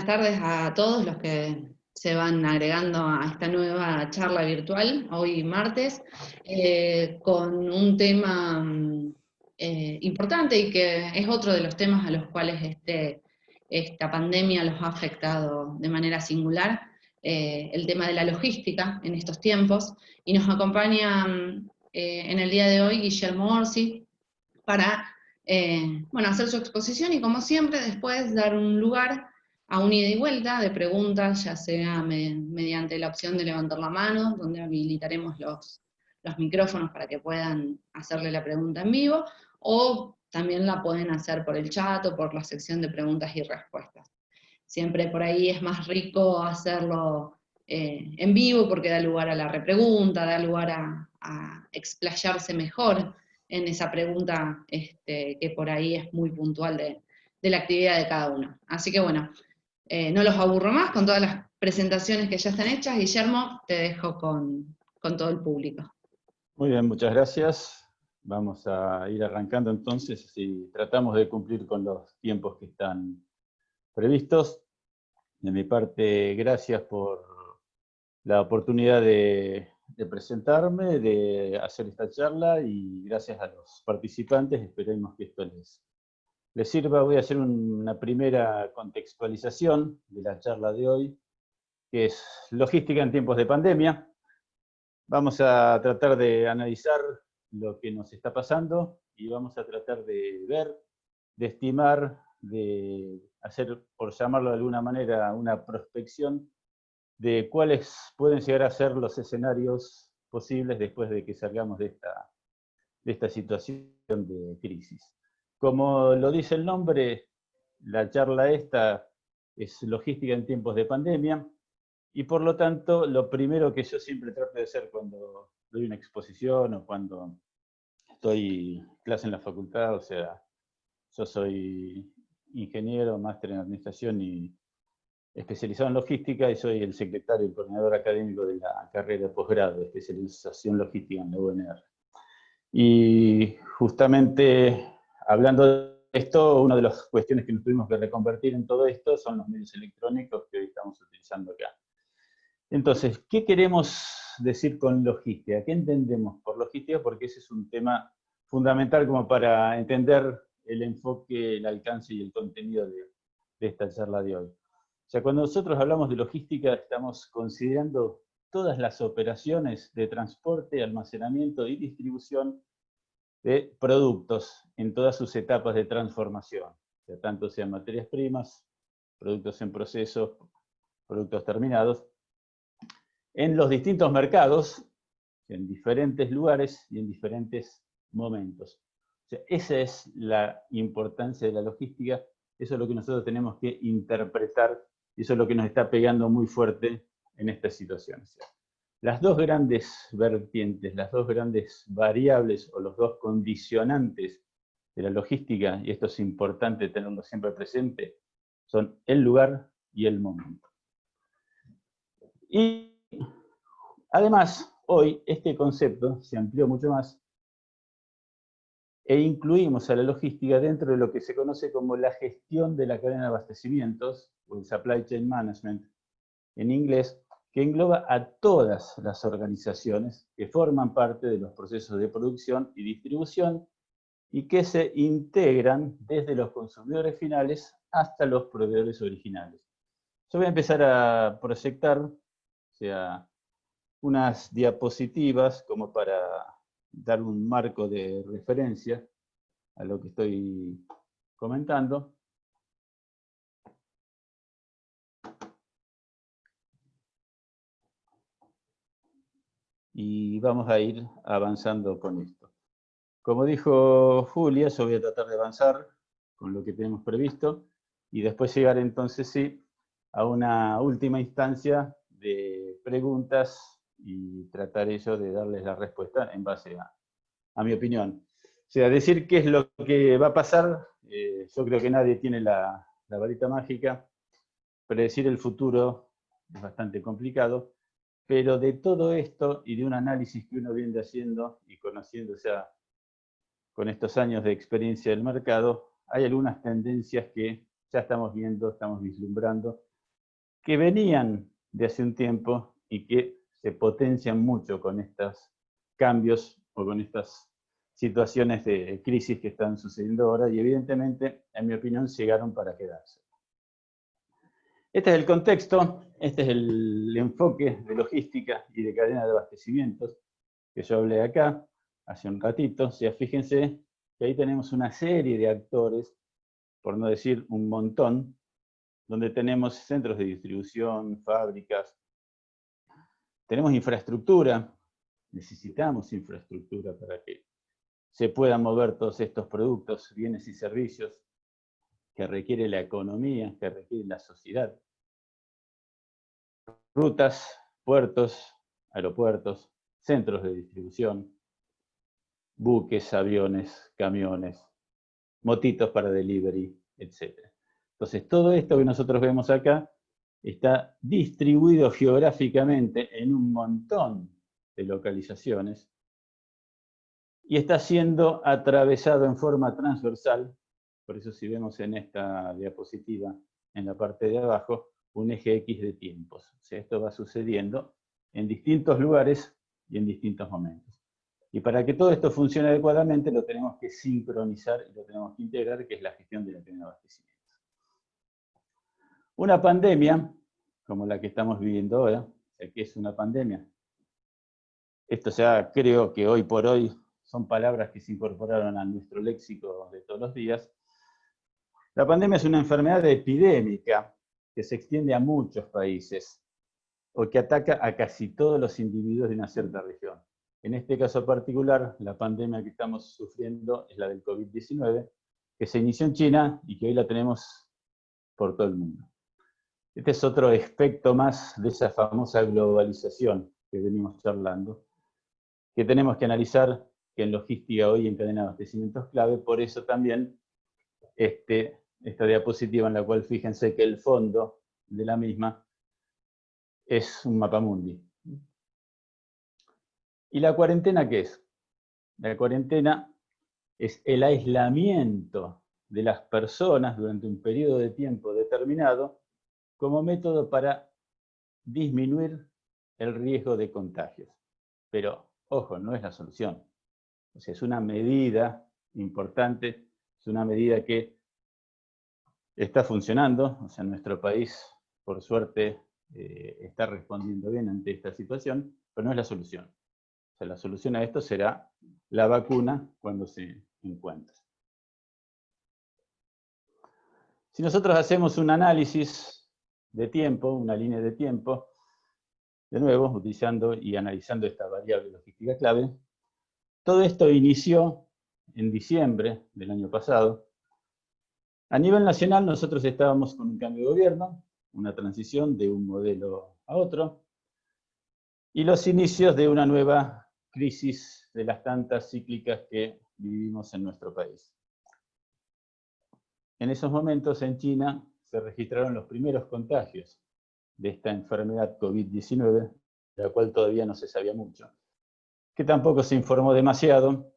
buenas tardes a todos los que se van agregando a esta nueva charla virtual, hoy martes, con un tema importante y que es otro de los temas a los cuales esta pandemia los ha afectado de manera singular, el tema de la logística en estos tiempos, y nos acompaña en el día de hoy Guillermo Orsi para hacer su exposición y, como siempre, después dar un lugar a un ida y vuelta de preguntas, ya sea mediante la opción de levantar la mano, donde habilitaremos los micrófonos para que puedan hacerle la pregunta en vivo, o también la pueden hacer por el chat o por la sección de preguntas y respuestas. Siempre por ahí es más rico hacerlo en vivo porque da lugar a la repregunta, da lugar a explayarse mejor en esa pregunta que por ahí es muy puntual de la actividad de cada uno. Así que bueno, no los aburro más con todas las presentaciones que ya están hechas. Guillermo, te dejo con todo el público. Muy bien, muchas gracias. Vamos a ir arrancando entonces y tratamos de cumplir con los tiempos que están previstos. De mi parte, gracias por la oportunidad de presentarme, de hacer esta charla, y gracias a los participantes. Esperemos que esto les sirva. Voy a hacer una primera contextualización de la charla de hoy, que es logística en tiempos de pandemia. Vamos a tratar de analizar lo que nos está pasando y vamos a tratar de ver, de estimar, de hacer, por llamarlo de alguna manera, una prospección de cuáles pueden llegar a ser los escenarios posibles después de que salgamos de esta situación de crisis. Como lo dice el nombre, la charla esta es logística en tiempos de pandemia, y por lo tanto, lo primero que yo siempre trato de hacer cuando doy una exposición o cuando estoy en clase en la facultad, o sea, yo soy ingeniero, máster en administración y especializado en logística, y soy el secretario y coordinador académico de la carrera de posgrado de especialización logística en la UNR. Y justamente hablando de esto, una de las cuestiones que nos tuvimos que reconvertir en todo esto son los medios electrónicos que hoy estamos utilizando acá. Entonces, ¿qué queremos decir con logística? ¿Qué entendemos por logística? Porque ese es un tema fundamental como para entender el enfoque, el alcance y el contenido de esta charla de hoy. O sea, cuando nosotros hablamos de logística, estamos considerando todas las operaciones de transporte, almacenamiento y distribución de productos en todas sus etapas de transformación. O sea, tanto sean materias primas, productos en proceso, productos terminados, en los distintos mercados, en diferentes lugares y en diferentes momentos. O sea, esa es la importancia de la logística, eso es lo que nosotros tenemos que interpretar, y eso es lo que nos está pegando muy fuerte en esta situación. O sea, las dos grandes vertientes, las dos grandes variables o los dos condicionantes de la logística, y esto es importante tenerlo siempre presente, son el lugar y el momento. Y además, hoy este concepto se amplió mucho más e incluimos a la logística dentro de lo que se conoce como la gestión de la cadena de abastecimientos, o el Supply Chain Management en inglés, que engloba a todas las organizaciones que forman parte de los procesos de producción y distribución y que se integran desde los consumidores finales hasta los proveedores originales. Yo voy a empezar a proyectar, o sea, unas diapositivas como para dar un marco de referencia a lo que estoy comentando. Y vamos a ir avanzando con esto. Como dijo Julia, yo voy a tratar de avanzar con lo que tenemos previsto y después llegar entonces sí a una última instancia de preguntas y tratar ello de darles la respuesta en base a mi opinión. O sea, decir qué es lo que va a pasar, yo creo que nadie tiene la varita mágica. Predecir el futuro es bastante complicado, pero de todo esto y de un análisis que uno viene haciendo y conociendo ya con estos años de experiencia del mercado, hay algunas tendencias que ya estamos viendo, estamos vislumbrando, que venían de hace un tiempo y que se potencian mucho con estos cambios o con estas situaciones de crisis que están sucediendo ahora y evidentemente, en mi opinión, llegaron para quedarse. Este es el contexto, este es el enfoque de logística y de cadena de abastecimientos que yo hablé acá hace un ratito. O sea, fíjense que ahí tenemos una serie de actores, por no decir un montón, donde tenemos centros de distribución, fábricas, tenemos infraestructura, necesitamos infraestructura para que se puedan mover todos estos productos, bienes y servicios que requiere la economía, que requiere la sociedad. Rutas, puertos, aeropuertos, centros de distribución, buques, aviones, camiones, motitos para delivery, etc. Entonces, todo esto que nosotros vemos acá está distribuido geográficamente en un montón de localizaciones y está siendo atravesado en forma transversal. Por eso si vemos en esta diapositiva, en la parte de abajo, un eje X de tiempos. O sea, esto va sucediendo en distintos lugares y en distintos momentos. Y para que todo esto funcione adecuadamente, lo tenemos que sincronizar y lo tenemos que integrar, que es la gestión de la cadena de abastecimiento. Una pandemia, como la que estamos viviendo ahora, ¿qué es una pandemia? Esto ya creo que hoy por hoy son palabras que se incorporaron a nuestro léxico de todos los días. La pandemia es una enfermedad epidémica que se extiende a muchos países o que ataca a casi todos los individuos de una cierta región. En este caso particular, la pandemia que estamos sufriendo es la del COVID-19, que se inició en China y que hoy la tenemos por todo el mundo. Este es otro aspecto más de esa famosa globalización que venimos charlando, que tenemos que analizar, que en logística hoy en cadena de abastecimiento es clave. Por eso también esta diapositiva en la cual fíjense que el fondo de la misma es un mapamundi. ¿Y la cuarentena qué es? La cuarentena es el aislamiento de las personas durante un periodo de tiempo determinado como método para disminuir el riesgo de contagios. Pero, ojo, no es la solución. O sea, es una medida importante, es una medida que está funcionando. O sea, nuestro país, por suerte, está respondiendo bien ante esta situación, pero no es la solución. O sea, la solución a esto será la vacuna cuando se encuentre. Si nosotros hacemos un análisis de tiempo, una línea de tiempo, de nuevo, utilizando y analizando esta variable logística clave, todo esto inició en diciembre del año pasado. A nivel nacional nosotros estábamos con un cambio de gobierno, una transición de un modelo a otro, y los inicios de una nueva crisis de las tantas cíclicas que vivimos en nuestro país. En esos momentos en China se registraron los primeros contagios de esta enfermedad COVID-19, de la cual todavía no se sabía mucho, que tampoco se informó demasiado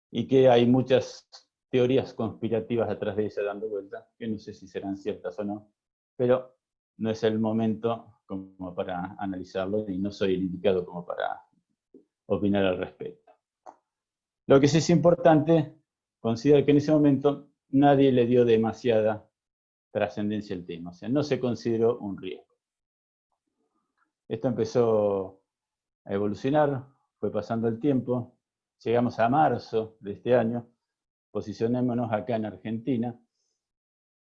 y que hay muchas teorías conspirativas atrás de ella dando vuelta, que no sé si serán ciertas o no, pero no es el momento como para analizarlo y no soy el indicado como para opinar al respecto. Lo que sí es importante, considero que en ese momento nadie le dio demasiada trascendencia al tema, o sea, no se consideró un riesgo. Esto empezó a evolucionar, fue pasando el tiempo, llegamos a marzo de este año, posicionémonos acá en Argentina,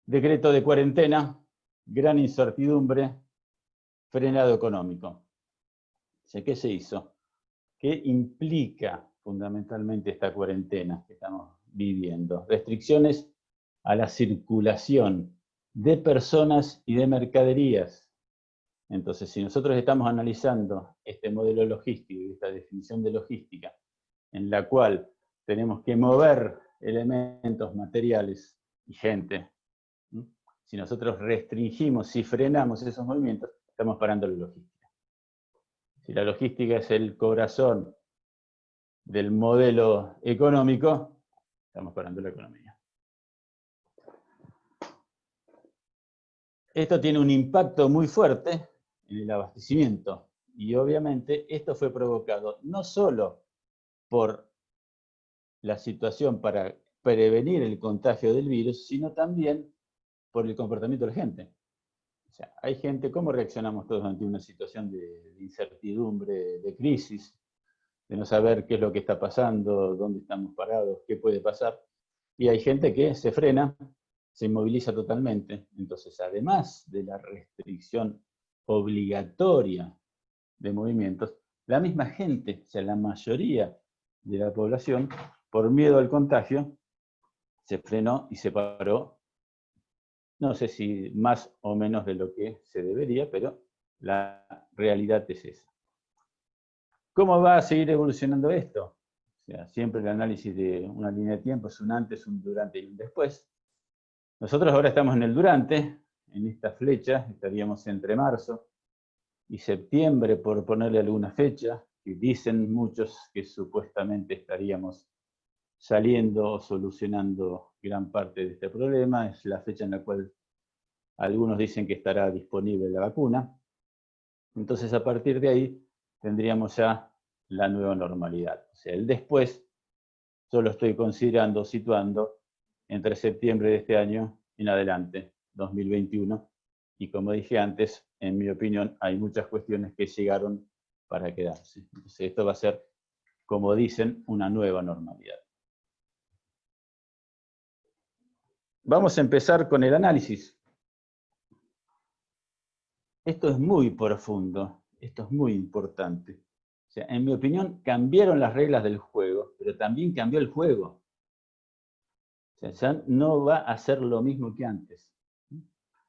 decreto de cuarentena, gran incertidumbre, frenado económico. O sea, ¿qué se hizo? ¿Qué implica fundamentalmente esta cuarentena que estamos viviendo? Restricciones a la circulación de personas y de mercaderías. Entonces, si nosotros estamos analizando este modelo logístico y esta definición de logística, en la cual tenemos que mover elementos materiales y gente, si nosotros restringimos, si frenamos esos movimientos, estamos parando la logística. Si la logística es el corazón del modelo económico, estamos parando la economía. Esto tiene un impacto muy fuerte en el abastecimiento. Y obviamente esto fue provocado no solo por la situación para prevenir el contagio del virus, sino también por el comportamiento de la gente. O sea, hay gente, ¿cómo reaccionamos todos ante una situación de incertidumbre, de crisis, de no saber qué es lo que está pasando, dónde estamos parados, qué puede pasar? Y hay gente que se frena, se inmoviliza totalmente. Entonces, además de la restricción obligatoria de movimientos, la misma gente, o sea, la mayoría de la población, por miedo al contagio, se frenó y se paró. No sé si más o menos de lo que se debería, pero la realidad es esa. ¿Cómo va a seguir evolucionando esto? O sea, siempre el análisis de una línea de tiempo es un antes, un durante y un después. Nosotros ahora estamos en el durante, en esta flecha, estaríamos entre marzo y septiembre, por ponerle alguna fecha, que dicen muchos que supuestamente estaríamos saliendo o solucionando gran parte de este problema. Es la fecha en la cual algunos dicen que estará disponible la vacuna. Entonces, a partir de ahí, tendríamos ya la nueva normalidad. O sea, el después, yo lo estoy considerando, situando entre septiembre de este año en adelante, 2021. Y como dije antes, en mi opinión, hay muchas cuestiones que llegaron para quedarse. Entonces, esto va a ser, como dicen, una nueva normalidad. Vamos a empezar con el análisis. Esto es muy profundo, esto es muy importante. O sea, en mi opinión, cambiaron las reglas del juego, pero también cambió el juego. O sea, ya no va a ser lo mismo que antes.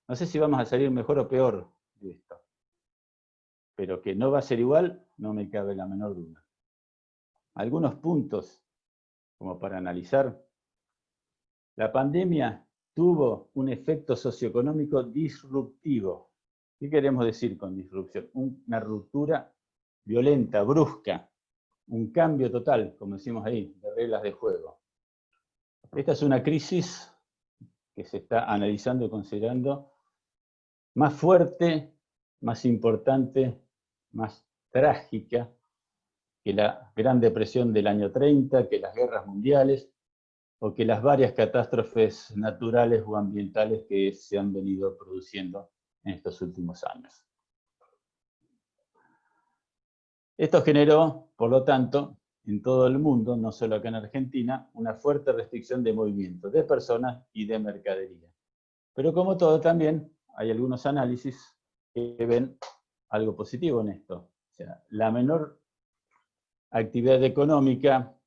No sé si vamos a salir mejor o peor de esto, pero que no va a ser igual, no me cabe la menor duda. Algunos puntos, como para analizar. La pandemia tuvo un efecto socioeconómico disruptivo. ¿Qué queremos decir con disrupción? Una ruptura violenta, brusca, un cambio total, como decimos ahí, de reglas de juego. Esta es una crisis que se está analizando y considerando más fuerte, más importante, más trágica que la Gran Depresión del año 30, que las guerras mundiales o que las varias catástrofes naturales o ambientales que se han venido produciendo en estos últimos años. Esto generó, por lo tanto, en todo el mundo, no solo acá en Argentina, una fuerte restricción de movimiento de personas y de mercadería. Pero como todo también, hay algunos análisis que ven algo positivo en esto. O sea, la menor actividad económica,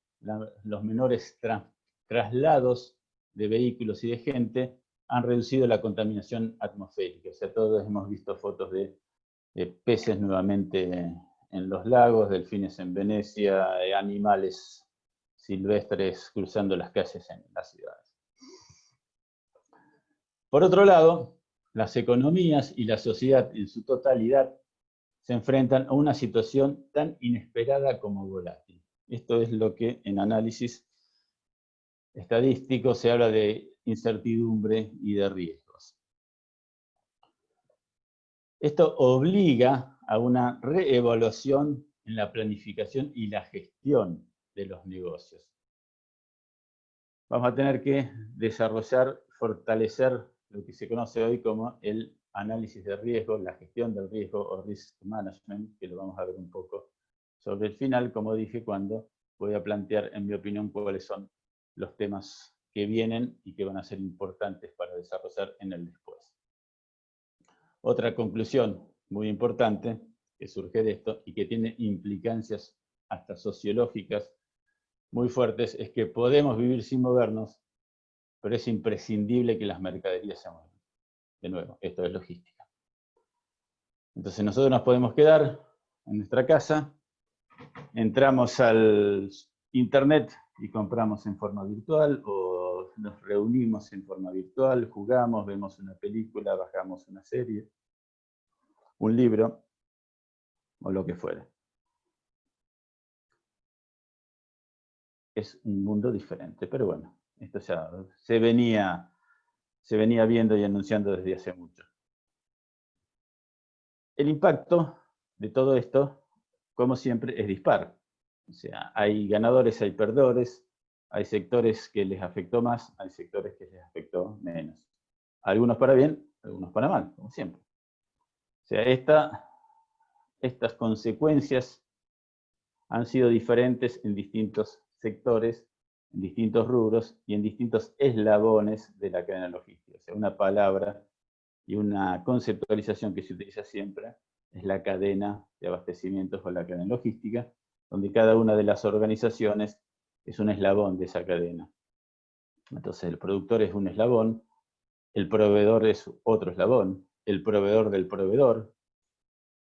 los menores traslados de vehículos y de gente han reducido la contaminación atmosférica. O sea, todos hemos visto fotos de peces nuevamente en los lagos, delfines en Venecia, animales silvestres cruzando las calles en las ciudades. Por otro lado, las economías y la sociedad en su totalidad se enfrentan a una situación tan inesperada como volátil. Esto es lo que en análisis estadístico se habla de incertidumbre y de riesgos. Esto obliga a una reevaluación en la planificación y la gestión de los negocios. Vamos a tener que desarrollar, fortalecer lo que se conoce hoy como el análisis de riesgo, la gestión del riesgo o risk management, que lo vamos a ver un poco sobre el final, como dije, cuando voy a plantear, en mi opinión, cuáles son los temas que vienen y que van a ser importantes para desarrollar en el después. Otra conclusión muy importante que surge de esto y que tiene implicancias hasta sociológicas muy fuertes es que podemos vivir sin movernos, pero es imprescindible que las mercaderías se muevan. De nuevo, esto es logística. Entonces nosotros nos podemos quedar en nuestra casa, entramos al internet y compramos en forma virtual o nos reunimos en forma virtual, jugamos, vemos una película, bajamos una serie, un libro o lo que fuera. Es un mundo diferente, pero bueno, esto ya se venía viendo y anunciando desde hace mucho. el impacto de todo esto, como siempre, es dispar. O sea, hay ganadores, hay perdedores, hay sectores que les afectó más, hay sectores que les afectó menos. Algunos para bien, algunos para mal, como siempre. O sea, estas consecuencias han sido diferentes en distintos sectores, en distintos rubros y en distintos eslabones de la cadena logística. O sea, una palabra y una conceptualización que se utiliza siempre es la cadena de abastecimientos o la cadena logística, donde cada una de las organizaciones es un eslabón de esa cadena. Entonces el productor es un eslabón, el proveedor es otro eslabón, el proveedor del proveedor,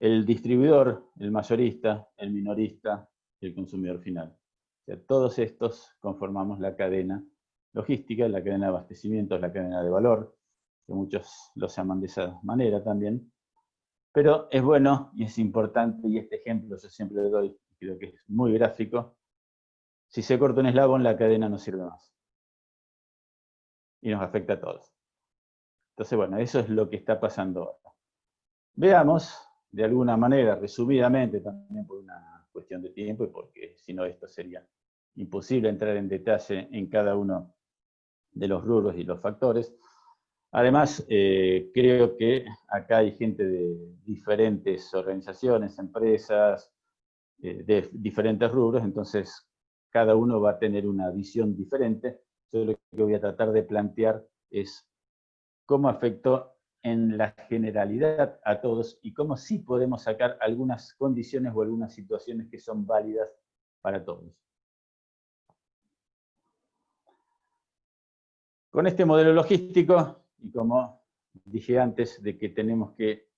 el distribuidor, el mayorista, el minorista, el consumidor final. O sea, todos estos conformamos la cadena logística, la cadena de abastecimientos, la cadena de valor, que muchos lo llaman de esa manera también. Pero es bueno y es importante, y este ejemplo yo siempre le doy, creo que es muy gráfico. Si se corta un eslabón, la cadena no sirve más. Y nos afecta a todos. Entonces, bueno, eso es lo que está pasando ahora. Veamos, de alguna manera, resumidamente, también por una cuestión de tiempo, y porque si no esto sería imposible entrar en detalle en cada uno de los rubros y los factores. Además, creo que acá hay gente de diferentes organizaciones, empresas, de diferentes rubros, entonces cada uno va a tener una visión diferente. Yo lo que voy a tratar de plantear es cómo afectó en la generalidad a todos y cómo sí podemos sacar algunas condiciones o algunas situaciones que son válidas para todos. Con este modelo logístico, y como dije antes, de que tenemos que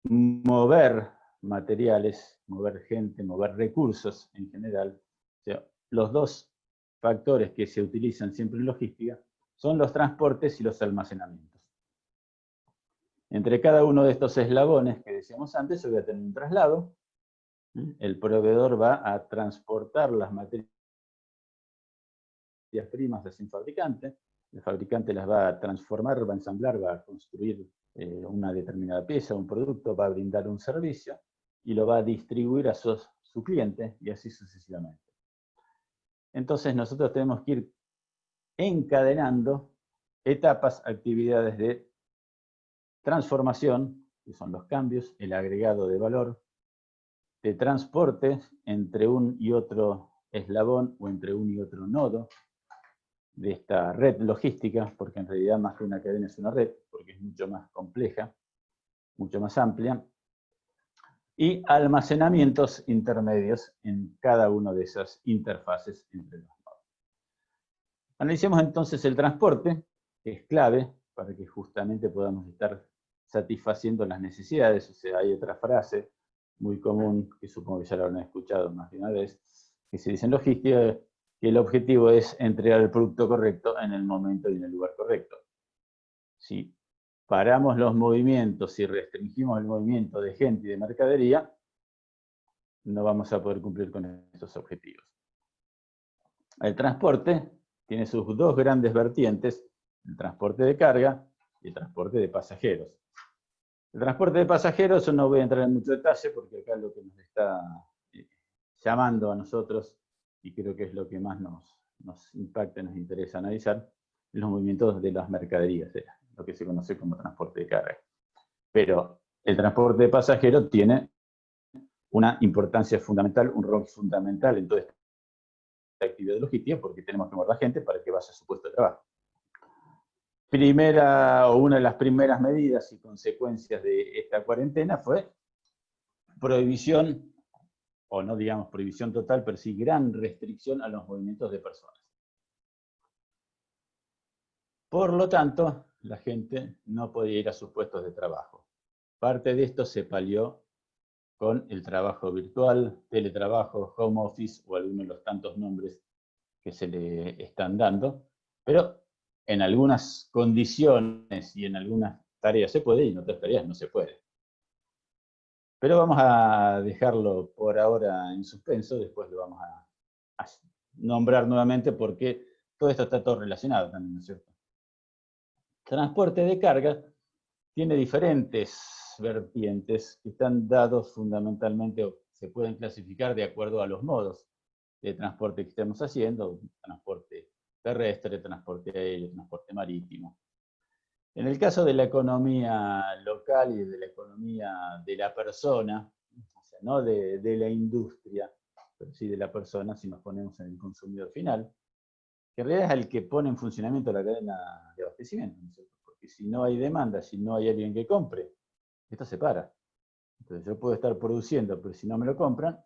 mover materiales, mover gente, mover recursos en general, o sea, los dos factores que se utilizan siempre en logística son los transportes y los almacenamientos. Entre cada uno de estos eslabones que decíamos antes, yo voy a tener un traslado. El proveedor va a transportar las materias primas hacia un fabricante. El fabricante las va a transformar, va a ensamblar, va a construir una determinada pieza, un producto, va a brindar un servicio y lo va a distribuir a su cliente y así sucesivamente. Entonces nosotros tenemos que ir encadenando etapas, actividades de transformación, que son los cambios, el agregado de valor, de transporte entre un y otro eslabón o entre un y otro nodo de esta red logística, porque en realidad más que una cadena es una red, porque es mucho más compleja, mucho más amplia, y almacenamientos intermedios en cada una de esas interfaces entre los nodos. Analicemos entonces el transporte, que es clave para que justamente podamos estar satisfaciendo las necesidades. O sea, hay otra frase muy común, que supongo que ya la habrán escuchado más de una vez, que se dice en logística, que el objetivo es entregar el producto correcto en el momento y en el lugar correcto. Si paramos los movimientos, si restringimos el movimiento de gente y de mercadería, no vamos a poder cumplir con estos objetivos. El transporte tiene sus dos grandes vertientes, el transporte de carga y el transporte de pasajeros. El transporte de pasajeros, no voy a entrar en mucho detalle porque acá lo que nos está llamando a nosotros, y creo que es lo que más nos impacta y nos interesa analizar, es los movimientos de las mercaderías, lo que se conoce como transporte de carga. Pero el transporte de pasajeros tiene una importancia fundamental, un rol fundamental en toda esta actividad logística, porque tenemos que mover a la gente para que vaya a su puesto de trabajo. Una de las primeras medidas y consecuencias de esta cuarentena fue prohibición, o no digamos prohibición total, pero sí gran restricción a los movimientos de personas. Por lo tanto, la gente no podía ir a sus puestos de trabajo. Parte de esto se palió con el trabajo virtual, teletrabajo, home office o algunos de los tantos nombres que se le están dando, pero en algunas condiciones y en algunas tareas se puede y en otras tareas no se puede. Pero vamos a dejarlo por ahora en suspenso, después lo vamos a nombrar nuevamente porque todo esto está todo relacionado también, ¿no es cierto? Transporte de carga tiene diferentes vertientes que están dados fundamentalmente, o se pueden clasificar de acuerdo a los modos de transporte que estemos haciendo: transporte terrestre, transporte aéreo, transporte marítimo. En el caso de la economía local y de la economía de la persona, o sea, no de la industria, pero sí de la persona, si nos ponemos en el consumidor final, que en realidad es el que pone en funcionamiento la cadena de abastecimiento, ¿no es cierto? Porque si no hay demanda, si no hay alguien que compre, esto se para. Entonces yo puedo estar produciendo, pero si no me lo compran,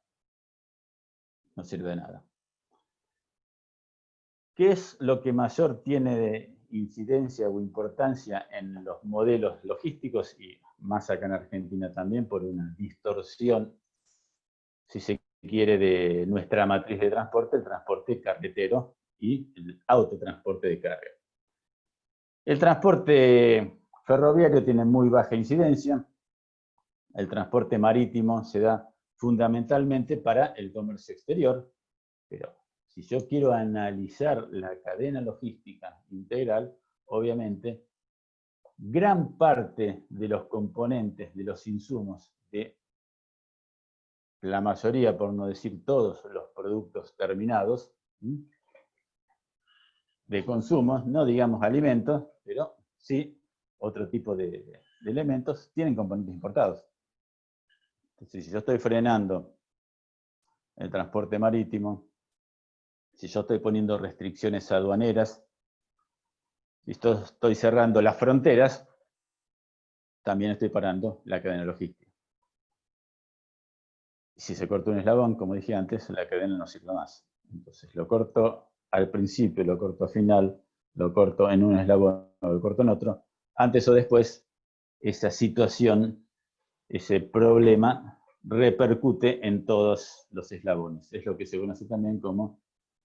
no sirve de nada. ¿Qué es lo que mayor tiene de incidencia o importancia en los modelos logísticos, y más acá en Argentina también, por una distorsión, si se quiere, de nuestra matriz de transporte, el transporte carretero y el autotransporte de carga? El transporte ferroviario tiene muy baja incidencia. El transporte marítimo se da fundamentalmente para el comercio exterior, pero si yo quiero analizar la cadena logística integral, obviamente, gran parte de los componentes, de los insumos, de la mayoría, por no decir todos, los productos terminados de consumo, no digamos alimentos, pero sí otro tipo de elementos, tienen componentes importados. Entonces, si yo estoy frenando el transporte marítimo, si yo estoy poniendo restricciones aduaneras, si estoy cerrando las fronteras, también estoy parando la cadena logística. Y si se corta un eslabón, como dije antes, la cadena no sirve más. Entonces lo corto al principio, lo corto al final, lo corto en un eslabón, lo corto en otro. Antes o después, esa situación, ese problema, repercute en todos los eslabones. Es lo que se conoce también como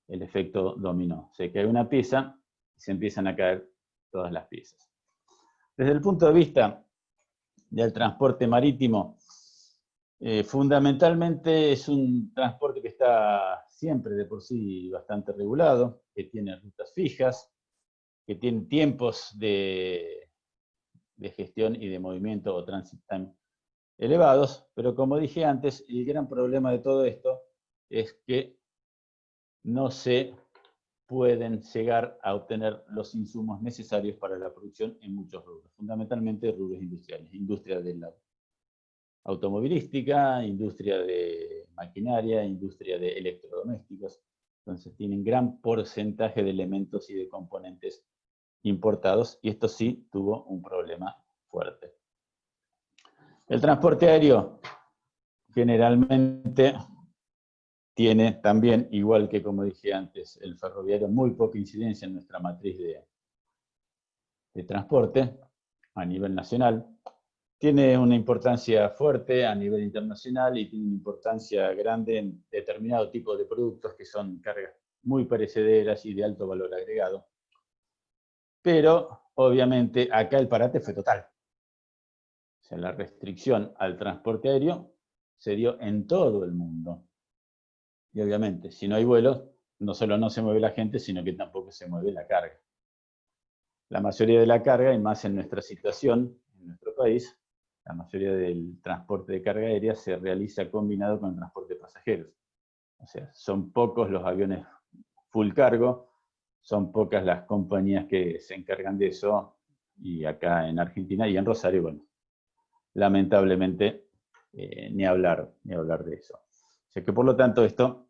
el efecto dominó. O sea, que hay una pieza y se empiezan a caer todas las piezas. Desde el punto de vista del transporte marítimo, fundamentalmente es un transporte que está siempre de por sí bastante regulado, que tiene rutas fijas, que tiene tiempos de gestión y de movimiento o transit time elevados, pero como dije antes, el gran problema de todo esto es que no se pueden llegar a obtener los insumos necesarios para la producción en muchos rubros, fundamentalmente rubros industriales, industria de la automovilística, industria de maquinaria, industria de electrodomésticos. Entonces tienen gran porcentaje de elementos y de componentes importados, y esto sí tuvo un problema fuerte. El transporte aéreo generalmente tiene también, igual que como dije antes, el ferroviario, muy poca incidencia en nuestra matriz de transporte a nivel nacional. Tiene una importancia fuerte a nivel internacional y tiene una importancia grande en determinado tipo de productos que son cargas muy perecederas y de alto valor agregado. Pero, obviamente, acá el parate fue total. O sea, la restricción al transporte aéreo se dio en todo el mundo. Y obviamente, si no hay vuelos, no solo no se mueve la gente, sino que tampoco se mueve la carga. La mayoría de la carga, y más en nuestra situación, en nuestro país, la mayoría del transporte de carga aérea se realiza combinado con el transporte de pasajeros. O sea, son pocos los aviones full cargo, son pocas las compañías que se encargan de eso, y acá en Argentina y en Rosario, bueno, lamentablemente, ni hablar de eso. O sea que por lo tanto esto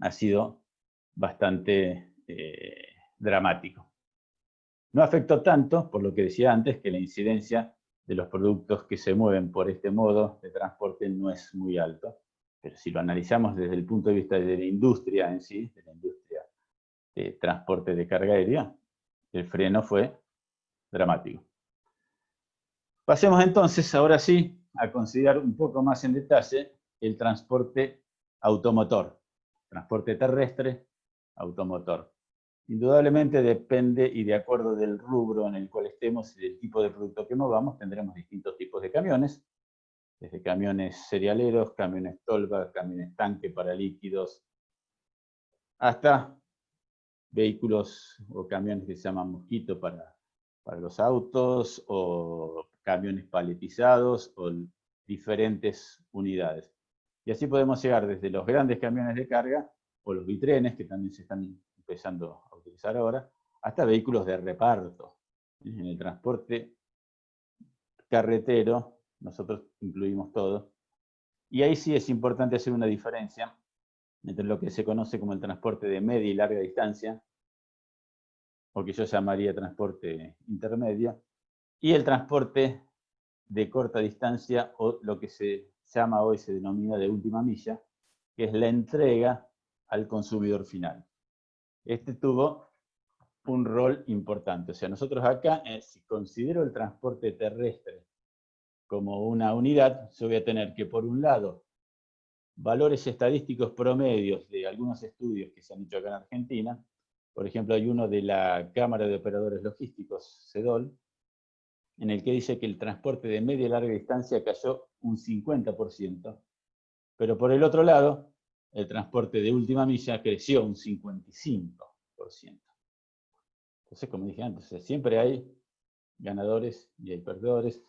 ha sido bastante dramático. No afectó tanto, por lo que decía antes, que la incidencia de los productos que se mueven por este modo de transporte no es muy alto, pero si lo analizamos desde el punto de vista de la industria en sí, de la industria de transporte de carga aérea, el freno fue dramático. Pasemos entonces, ahora sí, a considerar un poco más en detalle el transporte automotor, transporte terrestre, automotor. Indudablemente depende y de acuerdo del rubro en el cual estemos y del tipo de producto que movamos, tendremos distintos tipos de camiones, desde camiones cerealeros, camiones tolva, camiones tanque para líquidos, hasta vehículos o camiones que se llaman mosquito para los autos, o camiones paletizados o diferentes unidades. Y así podemos llegar desde los grandes camiones de carga, o los bitrenes, que también se están empezando a utilizar ahora, hasta vehículos de reparto. En el transporte carretero, nosotros incluimos todo. Y ahí sí es importante hacer una diferencia entre lo que se conoce como el transporte de media y larga distancia, o que yo llamaría transporte intermedio, y el transporte de corta distancia, o lo que se llama hoy, se denomina de última milla, que es la entrega al consumidor final. Este tuvo un rol importante. O sea, nosotros acá, si considero el transporte terrestre como una unidad, yo voy a tener que, por un lado, valores estadísticos promedios de algunos estudios que se han hecho acá en Argentina. Por ejemplo, hay uno de la Cámara de Operadores Logísticos, CEDOL, en el que dice que el transporte de media y larga distancia cayó un 50%, pero por el otro lado, el transporte de última milla creció un 55%. Entonces, como dije antes, siempre hay ganadores y hay perdedores.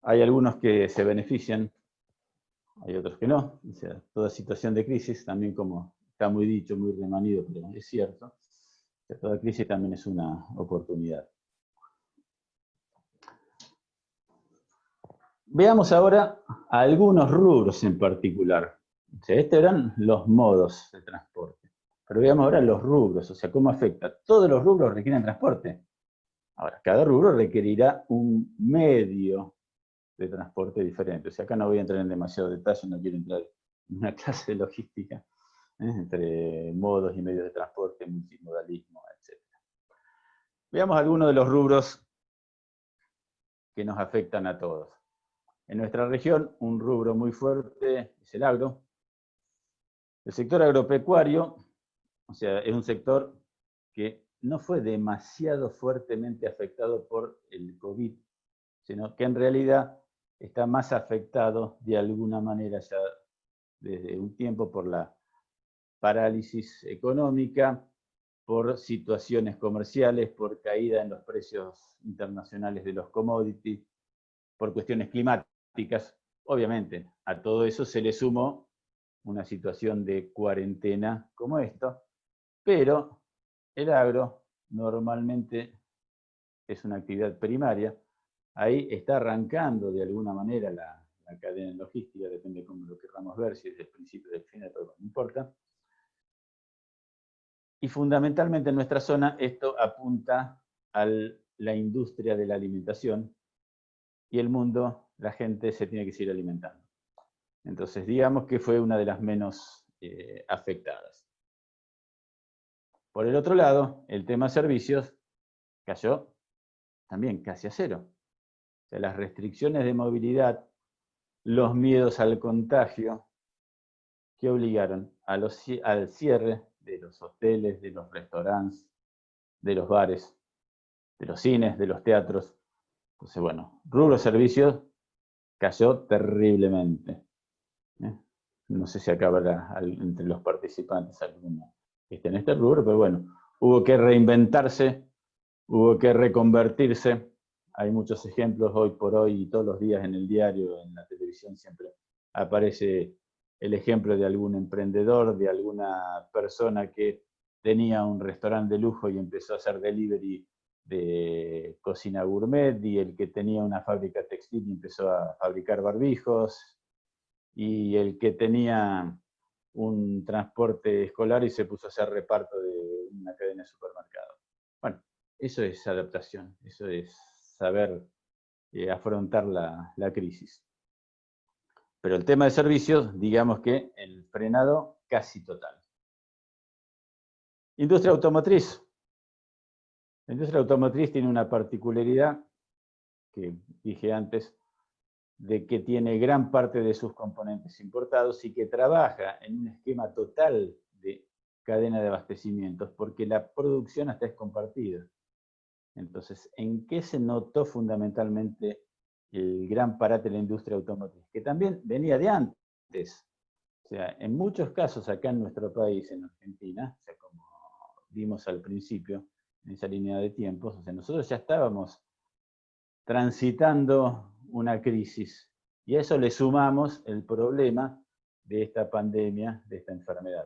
Hay algunos que se benefician, hay otros que no. O sea, toda situación de crisis, también como está muy dicho, muy remanido, pero es cierto, que toda crisis también es una oportunidad. Veamos ahora algunos rubros en particular. O sea, estos eran los modos de transporte. Pero veamos ahora los rubros, o sea, cómo afecta. Todos los rubros requieren transporte. Ahora, cada rubro requerirá un medio de transporte diferente. O sea, acá no voy a entrar en demasiado detalle, no quiero entrar en una clase de logística, entre modos y medios de transporte, multimodalismo, etc. Veamos algunos de los rubros que nos afectan a todos. En nuestra región, un rubro muy fuerte es el agro. El sector agropecuario, o sea, es un sector que no fue demasiado fuertemente afectado por el COVID, sino que en realidad está más afectado de alguna manera ya desde un tiempo por la parálisis económica, por situaciones comerciales, por caída en los precios internacionales de los commodities, por cuestiones climáticas. Obviamente, a todo eso se le sumó una situación de cuarentena como esto, pero el agro normalmente es una actividad primaria. Ahí está arrancando de alguna manera la cadena logística, depende de cómo lo queramos ver, si es del principio del final, pero no importa. Y fundamentalmente en nuestra zona esto apunta a la industria de la alimentación, y el mundo, la gente se tiene que seguir alimentando. Entonces, digamos que fue una de las menos afectadas. Por el otro lado, el tema servicios cayó también casi a cero. O sea, las restricciones de movilidad, los miedos al contagio, que obligaron al cierre de los hoteles, de los restaurantes, de los bares, de los cines, de los teatros. Entonces, bueno, rubro servicios cayó terriblemente. No sé si acá habrá entre los participantes alguno que esté en este rubro, pero bueno, hubo que reinventarse, hubo que reconvertirse. Hay muchos ejemplos hoy por hoy y todos los días en el diario, en la televisión siempre aparece el ejemplo de algún emprendedor, de alguna persona que tenía un restaurante de lujo y empezó a hacer delivery de cocina gourmet, y el que tenía una fábrica textil y empezó a fabricar barbijos, y el que tenía un transporte escolar y se puso a hacer reparto de una cadena de supermercados. Bueno, eso es adaptación, eso es saber afrontar la crisis. Pero el tema de servicios, digamos que el frenado casi total. Industria automotriz. La industria automotriz tiene una particularidad que dije antes, de que tiene gran parte de sus componentes importados y que trabaja en un esquema total de cadena de abastecimientos, porque la producción hasta es compartida. Entonces, ¿en qué se notó fundamentalmente el gran parate de la industria automotriz? Que también venía de antes. O sea, en muchos casos acá en nuestro país, en Argentina, o sea, como vimos al principio, en esa línea de tiempos, o sea, nosotros ya estábamos transitando una crisis. Y a eso le sumamos el problema de esta pandemia, de esta enfermedad,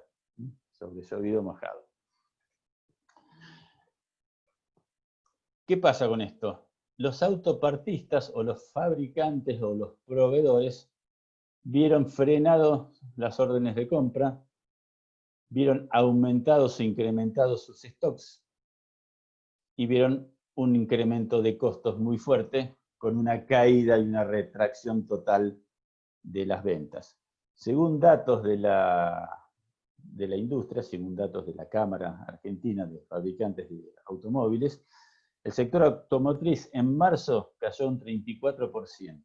sobre llovido mojado. ¿Qué pasa con esto? Los autopartistas o los fabricantes o los proveedores vieron frenados las órdenes de compra, vieron aumentados e incrementados sus stocks y vieron un incremento de costos muy fuerte con una caída y una retracción total de las ventas. Según datos de la industria, según datos de la Cámara Argentina de Fabricantes de Automóviles, el sector automotriz en marzo cayó un 34%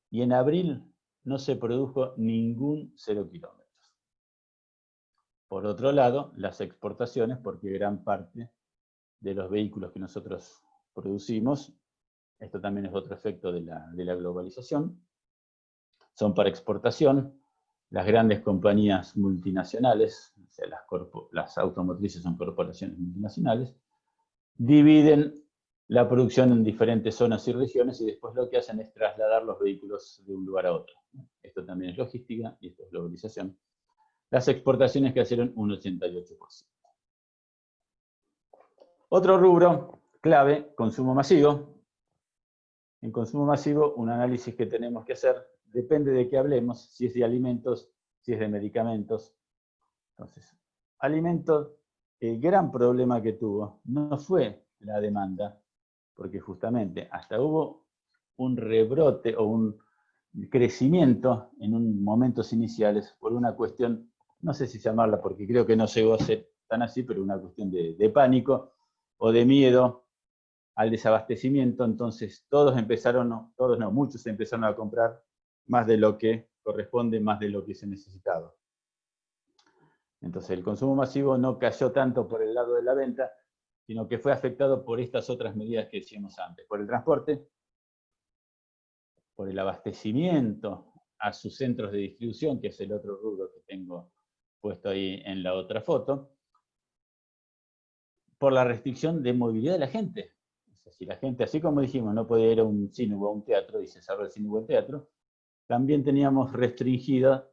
y en abril no se produjo ningún 0 kilómetros. Por otro lado, las exportaciones, porque gran parte de los vehículos que nosotros producimos, esto también es otro efecto de la globalización, son para exportación. Las grandes compañías multinacionales, o sea, las automotrices son corporaciones multinacionales, dividen la producción en diferentes zonas y regiones y después lo que hacen es trasladar los vehículos de un lugar a otro. Esto también es logística y esto es globalización. Las exportaciones crecieron un 88%. Otro rubro clave, consumo masivo. En consumo masivo, un análisis que tenemos que hacer, depende de qué hablemos, si es de alimentos, si es de medicamentos. Entonces, alimentos, el gran problema que tuvo no fue la demanda, porque justamente hasta hubo un rebrote o un crecimiento en un momentos iniciales por una cuestión, no sé si llamarla porque creo que no llegó a ser tan así, pero una cuestión de pánico o de miedo al desabastecimiento. Entonces muchos empezaron a comprar más de lo que corresponde, más de lo que se necesitaba. Entonces el consumo masivo no cayó tanto por el lado de la venta, sino que fue afectado por estas otras medidas que decíamos antes, por el transporte, por el abastecimiento a sus centros de distribución, que es el otro rubro que tengo puesto ahí en la otra foto, por la restricción de movilidad de la gente. O sea, si la gente, así como dijimos, no podía ir a un cine o a un teatro, y se cerró el cine o el teatro, también teníamos restringida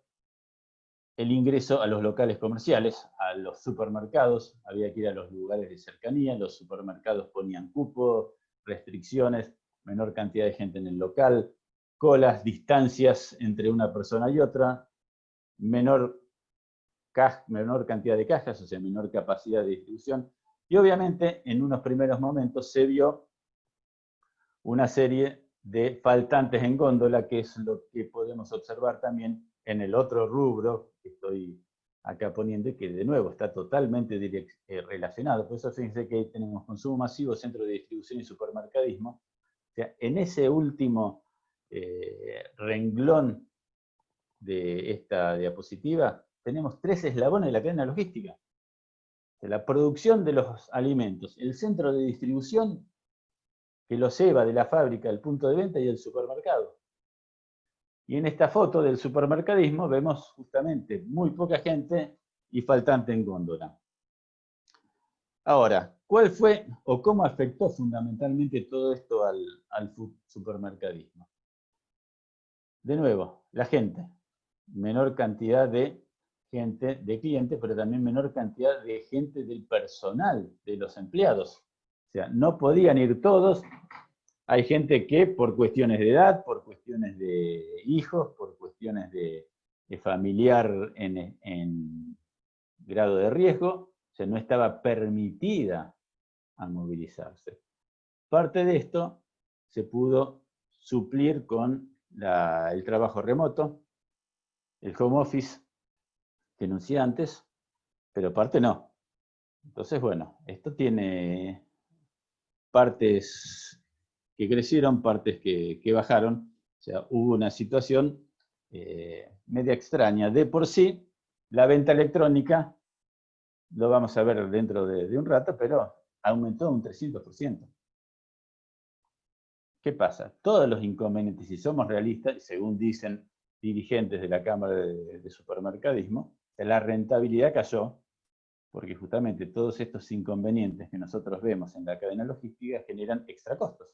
el ingreso a los locales comerciales, a los supermercados, había que ir a los lugares de cercanía, los supermercados ponían cupos, restricciones, menor cantidad de gente en el local, colas, distancias entre una persona y otra, menor cantidad de cajas, o sea, menor capacidad de distribución. Y obviamente en unos primeros momentos se vio una serie de faltantes en góndola, que es lo que podemos observar también en el otro rubro que estoy acá poniendo, y que de nuevo está totalmente relacionado. Por eso fíjense que tenemos consumo masivo, centro de distribución y supermercadismo. O sea, en ese último renglón de esta diapositiva tenemos 3 eslabones de la cadena logística. De la producción de los alimentos, el centro de distribución que los lleva de la fábrica al punto de venta y el supermercado. Y en esta foto del supermercadismo vemos justamente muy poca gente y faltante en góndola. Ahora, ¿cuál fue o cómo afectó fundamentalmente todo esto al supermercadismo? De nuevo, la gente. Menor cantidad de gente, de clientes, pero también menor cantidad de gente del personal, de los empleados. O sea, no podían ir todos. Hay gente que por cuestiones de edad, por cuestiones de hijos, por cuestiones de familiar en grado de riesgo, o sea, no estaba permitida a movilizarse. Parte de esto se pudo suplir con el trabajo remoto, el home office que enuncié antes, pero parte no. Entonces, bueno, esto tiene partes que crecieron, partes que bajaron. O sea, hubo una situación media extraña. De por sí, la venta electrónica, lo vamos a ver dentro de un rato, pero aumentó un 300%. ¿Qué pasa? Todos los inconvenientes, si somos realistas, según dicen dirigentes de la Cámara de Supermercadismo, la rentabilidad cayó, porque justamente todos estos inconvenientes que nosotros vemos en la cadena logística generan extra costos.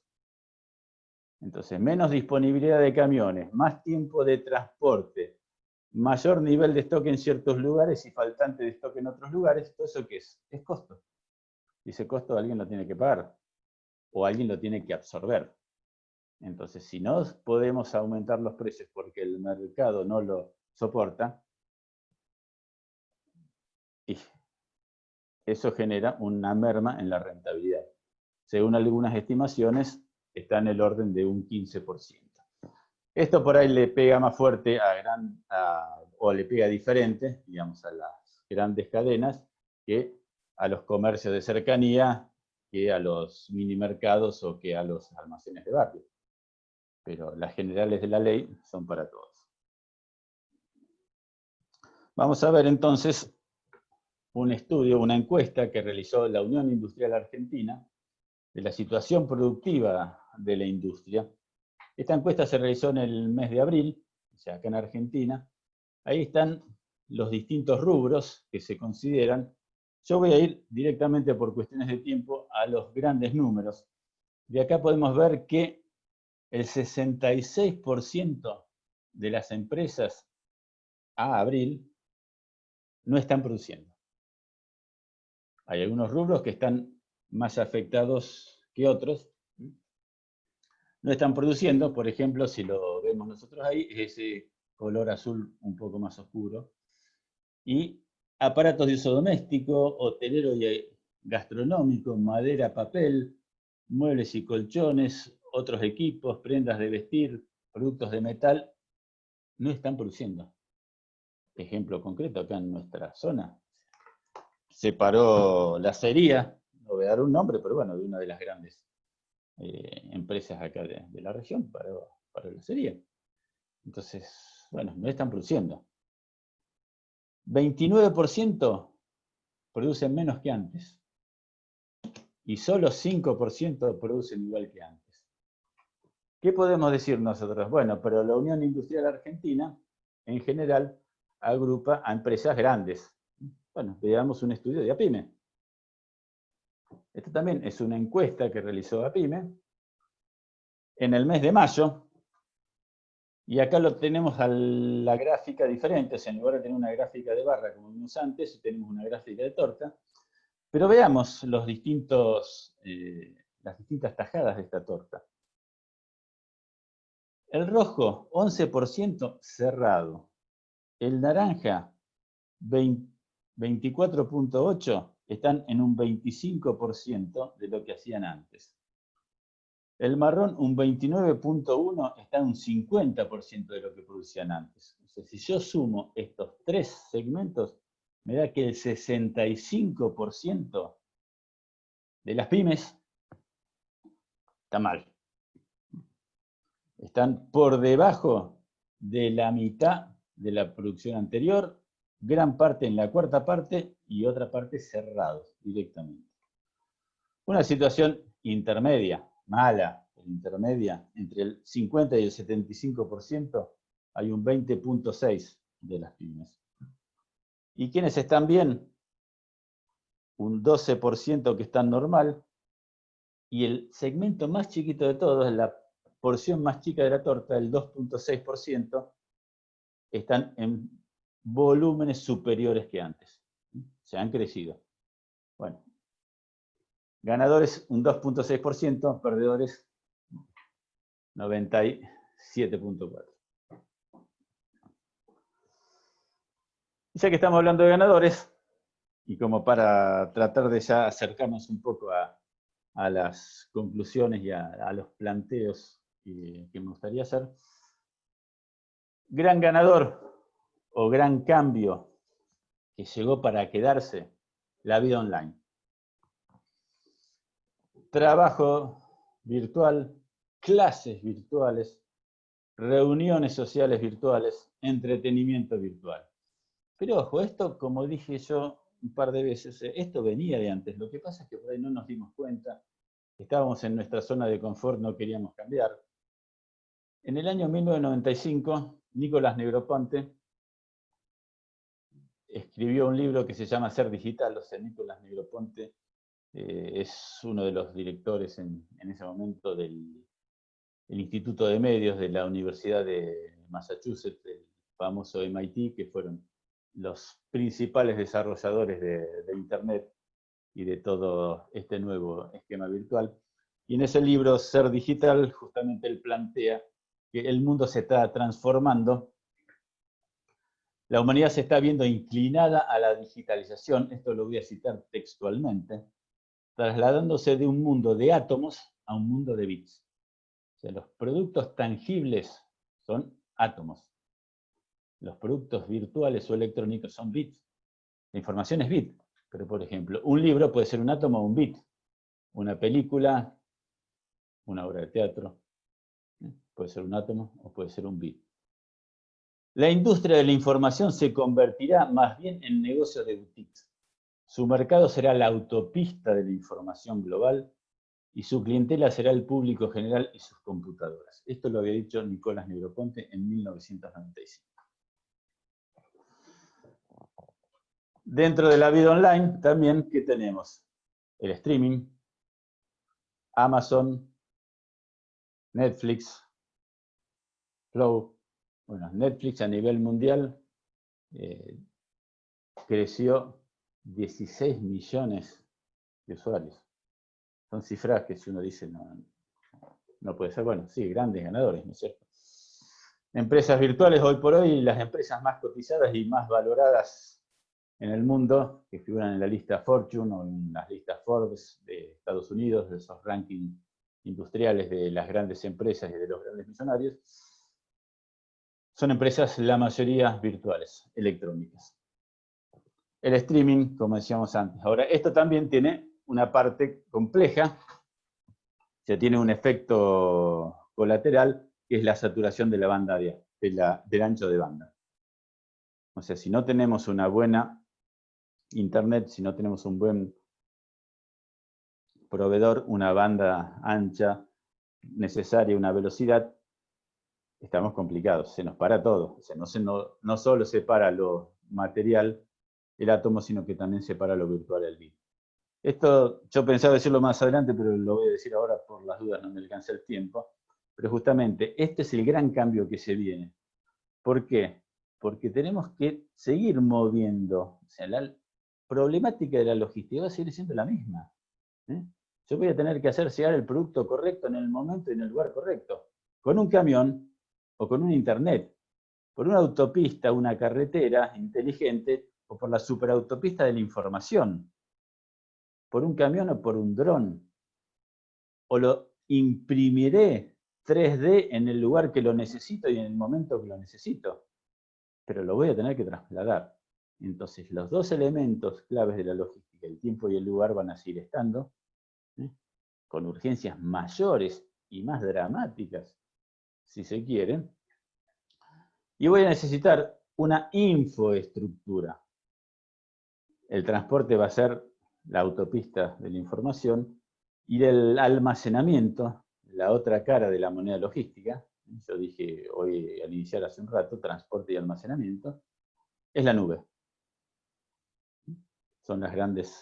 Entonces, menos disponibilidad de camiones, más tiempo de transporte, mayor nivel de stock en ciertos lugares y faltante de stock en otros lugares. ¿Todo eso qué es? Es costo. Y ese costo alguien lo tiene que pagar o alguien lo tiene que absorber. Entonces, si no podemos aumentar los precios porque el mercado no lo soporta, y eso genera una merma en la rentabilidad. Según algunas estimaciones, está en el orden de un 15%. Esto por ahí le pega más fuerte o le pega diferente, digamos, a las grandes cadenas que a los comercios de cercanía, que a los minimercados o que a los almacenes de barrio. Pero las generales de la ley son para todos. Vamos a ver entonces un estudio, una encuesta que realizó la Unión Industrial Argentina de la situación productiva de la industria. Esta encuesta se realizó en el mes de abril, o sea, acá en Argentina. Ahí están los distintos rubros que se consideran. Yo voy a ir directamente por cuestiones de tiempo a los grandes números. De acá podemos ver que el 66% de las empresas a abril no están produciendo. Hay algunos rubros que están más afectados que otros. No están produciendo, por ejemplo, si lo vemos nosotros ahí, es ese color azul un poco más oscuro. Y aparatos de uso doméstico, hotelero y gastronómico, madera, papel, muebles y colchones, otros equipos, prendas de vestir, productos de metal, no están produciendo. Ejemplo concreto acá en nuestra zona. Se paró la acería, no voy a dar un nombre, pero bueno, de una de las grandes empresas acá de la región, paró la acería. Entonces, bueno, no están produciendo. 29% producen menos que antes. Y solo 5% producen igual que antes. ¿Qué podemos decir nosotros? Bueno, pero la Unión Industrial Argentina, en general, agrupa a empresas grandes. Bueno, veamos un estudio de APYME. Esto también es una encuesta que realizó APYME en el mes de mayo. Y acá lo tenemos a la gráfica diferente. O sea, en lugar de tener una gráfica de barra como vimos antes, tenemos una gráfica de torta. Pero veamos las distintas tajadas de esta torta. El rojo, 11% cerrado. El naranja, 24.8%, están en un 25% de lo que hacían antes. El marrón, un 29.1%, está en un 50% de lo que producían antes. O sea, si yo sumo estos tres segmentos, me da que el 65% de las pymes está mal. Están por debajo de la mitad de la producción anterior, gran parte en la cuarta parte y otra parte cerrados directamente. Una situación intermedia, mala, intermedia, entre el 50 y el 75%, hay un 20.6% de las pymes. ¿Y quiénes están bien? Un 12% que están normal, y el segmento más chiquito de todos, la porción más chica de la torta, el 2.6%, están en volúmenes superiores que antes. Se han crecido. Bueno, ganadores un 2.6%, perdedores 97.4%. Ya que estamos hablando de ganadores, y como para tratar de ya acercarnos un poco a las conclusiones y a los planteos que me gustaría hacer, gran ganador o gran cambio que llegó para quedarse, la vida online. Trabajo virtual, clases virtuales, reuniones sociales virtuales, entretenimiento virtual. Pero ojo, esto, como dije yo un par de veces, esto venía de antes. Lo que pasa es que por ahí no nos dimos cuenta. Estábamos en nuestra zona de confort, no queríamos cambiar. En el año 1995, Nicolás Negroponte escribió un libro que se llama Ser Digital. O sea, Nicolás Negroponte es uno de los directores en ese momento del el Instituto de Medios de la Universidad de Massachusetts, el famoso MIT, que fueron los principales desarrolladores de Internet y de todo este nuevo esquema virtual. Y en ese libro, Ser Digital, justamente él plantea que el mundo se está transformando, la humanidad se está viendo inclinada a la digitalización, esto lo voy a citar textualmente, trasladándose de un mundo de átomos a un mundo de bits. O sea, los productos tangibles son átomos. Los productos virtuales o electrónicos son bits. La información es bit, pero por ejemplo, un libro puede ser un átomo o un bit. Una película, una obra de teatro, puede ser un átomo o puede ser un bit. La industria de la información se convertirá más bien en negocio de boutiques. Su mercado será la autopista de la información global y su clientela será el público general y sus computadoras. Esto lo había dicho Nicolás Negroponte en 1995. Dentro de la vida online también, ¿qué tenemos? El streaming, Amazon, Netflix, Flow. Bueno, Netflix a nivel mundial creció 16 millones de usuarios. Son cifras que si uno dice no puede ser, bueno, sí, grandes ganadores, ¿no es cierto? Empresas virtuales, hoy por hoy, las empresas más cotizadas y más valoradas en el mundo, que figuran en la lista Fortune o en las listas Forbes de Estados Unidos, de esos rankings industriales de las grandes empresas y de los grandes millonarios, son empresas, la mayoría virtuales, electrónicas. El streaming, como decíamos antes. Ahora, esto también tiene una parte compleja, o sea, tiene un efecto colateral, que es la saturación de la banda del ancho de banda. O sea, si no tenemos una buena internet, si no tenemos un buen proveedor, una banda ancha necesaria, una velocidad, estamos complicados, se nos para todo. O sea, no solo se para lo material, el átomo, sino que también se para lo virtual, el bit. Esto yo pensaba decirlo más adelante, pero lo voy a decir ahora por las dudas, no me alcanza el tiempo. Pero justamente, este es el gran cambio que se viene. ¿Por qué? Porque tenemos que seguir moviendo. O sea, la problemática de la logística va a seguir siendo la misma. Yo voy a tener que hacer llegar el producto correcto en el momento y en el lugar correcto. Con un camión o con un internet. Por una autopista, una carretera inteligente o por la superautopista de la información. Por un camión o por un dron. O lo imprimiré 3D en el lugar que lo necesito y en el momento que lo necesito. Pero lo voy a tener que trasladar. Entonces, los dos elementos claves de la logística, el tiempo y el lugar, van a seguir estando, con urgencias mayores y más dramáticas, si se quiere. Y voy a necesitar una infraestructura. El transporte va a ser la autopista de la información y el almacenamiento, la otra cara de la moneda logística. Yo dije hoy al iniciar hace un rato, transporte y almacenamiento, es la nube. Son los grandes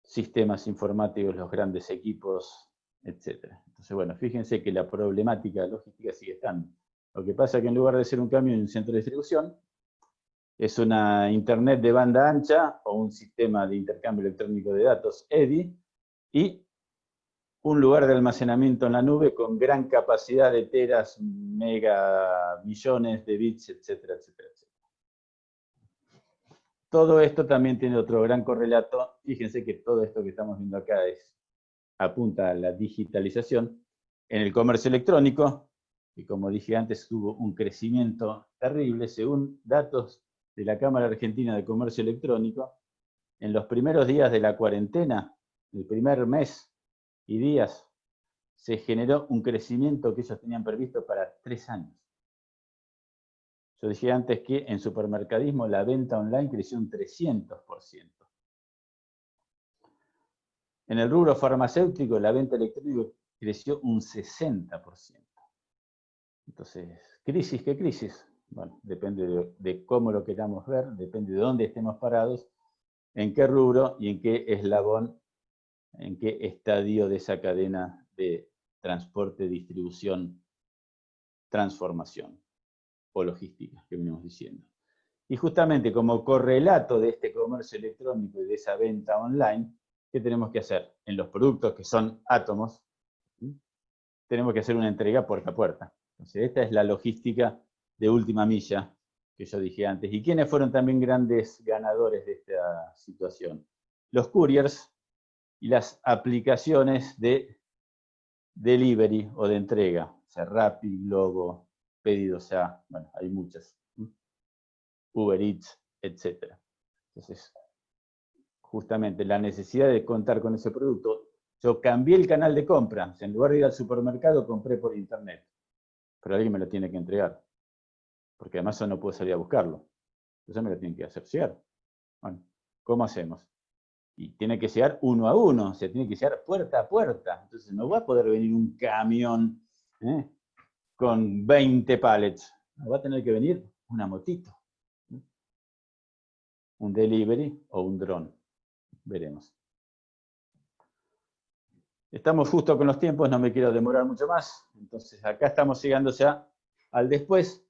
sistemas informáticos, los grandes equipos, etc. Entonces, bueno, fíjense que la problemática logística sigue estando. Lo que pasa es que en lugar de ser un camión y un centro de distribución, es una internet de banda ancha o un sistema de intercambio electrónico de datos, EDI, y un lugar de almacenamiento en la nube con gran capacidad de teras, mega, millones de bits, etcétera, etcétera, etcétera. Todo esto también tiene otro gran correlato. Fíjense que todo esto que estamos viendo acá apunta a la digitalización. En el comercio electrónico, y como dije antes, tuvo un crecimiento terrible, según datos de la Cámara Argentina de Comercio Electrónico, en los primeros días de la cuarentena, el primer mes y días, se generó un crecimiento que ellos tenían previsto para 3 años. Yo dije antes que en supermercadismo la venta online creció un 300%. En el rubro farmacéutico la venta electrónica creció un 60%. Entonces, ¿crisis qué crisis? Bueno, depende de cómo lo queramos ver, depende de dónde estemos parados, en qué rubro y en qué eslabón, en qué estadio de esa cadena de transporte, distribución, transformación o logística, que venimos diciendo. Y justamente como correlato de este comercio electrónico y de esa venta online, ¿qué tenemos que hacer? En los productos que son átomos, tenemos que hacer una entrega puerta a puerta. Entonces, esta es la logística de última milla que yo dije antes. ¿Y quiénes fueron también grandes ganadores de esta situación? Los couriers y las aplicaciones de delivery o de entrega. O sea, Rappi, Globo, Pedidos Ya, bueno, hay muchas. Uber Eats, etc. Entonces, justamente la necesidad de contar con ese producto, yo cambié el canal de compra. O sea, en lugar de ir al supermercado, compré por internet. Pero alguien me lo tiene que entregar. Porque además yo no puedo salir a buscarlo. Entonces me lo tienen que hacer llegar. Bueno, ¿cómo hacemos? Y tiene que llegar uno a uno, o sea, tiene que llegar puerta a puerta. Entonces no va a poder venir un camión con 20 pallets. No, va a tener que venir una motito. Un delivery o un dron. Veremos. Estamos justo con los tiempos, no me quiero demorar mucho más. Entonces acá estamos llegando ya al después.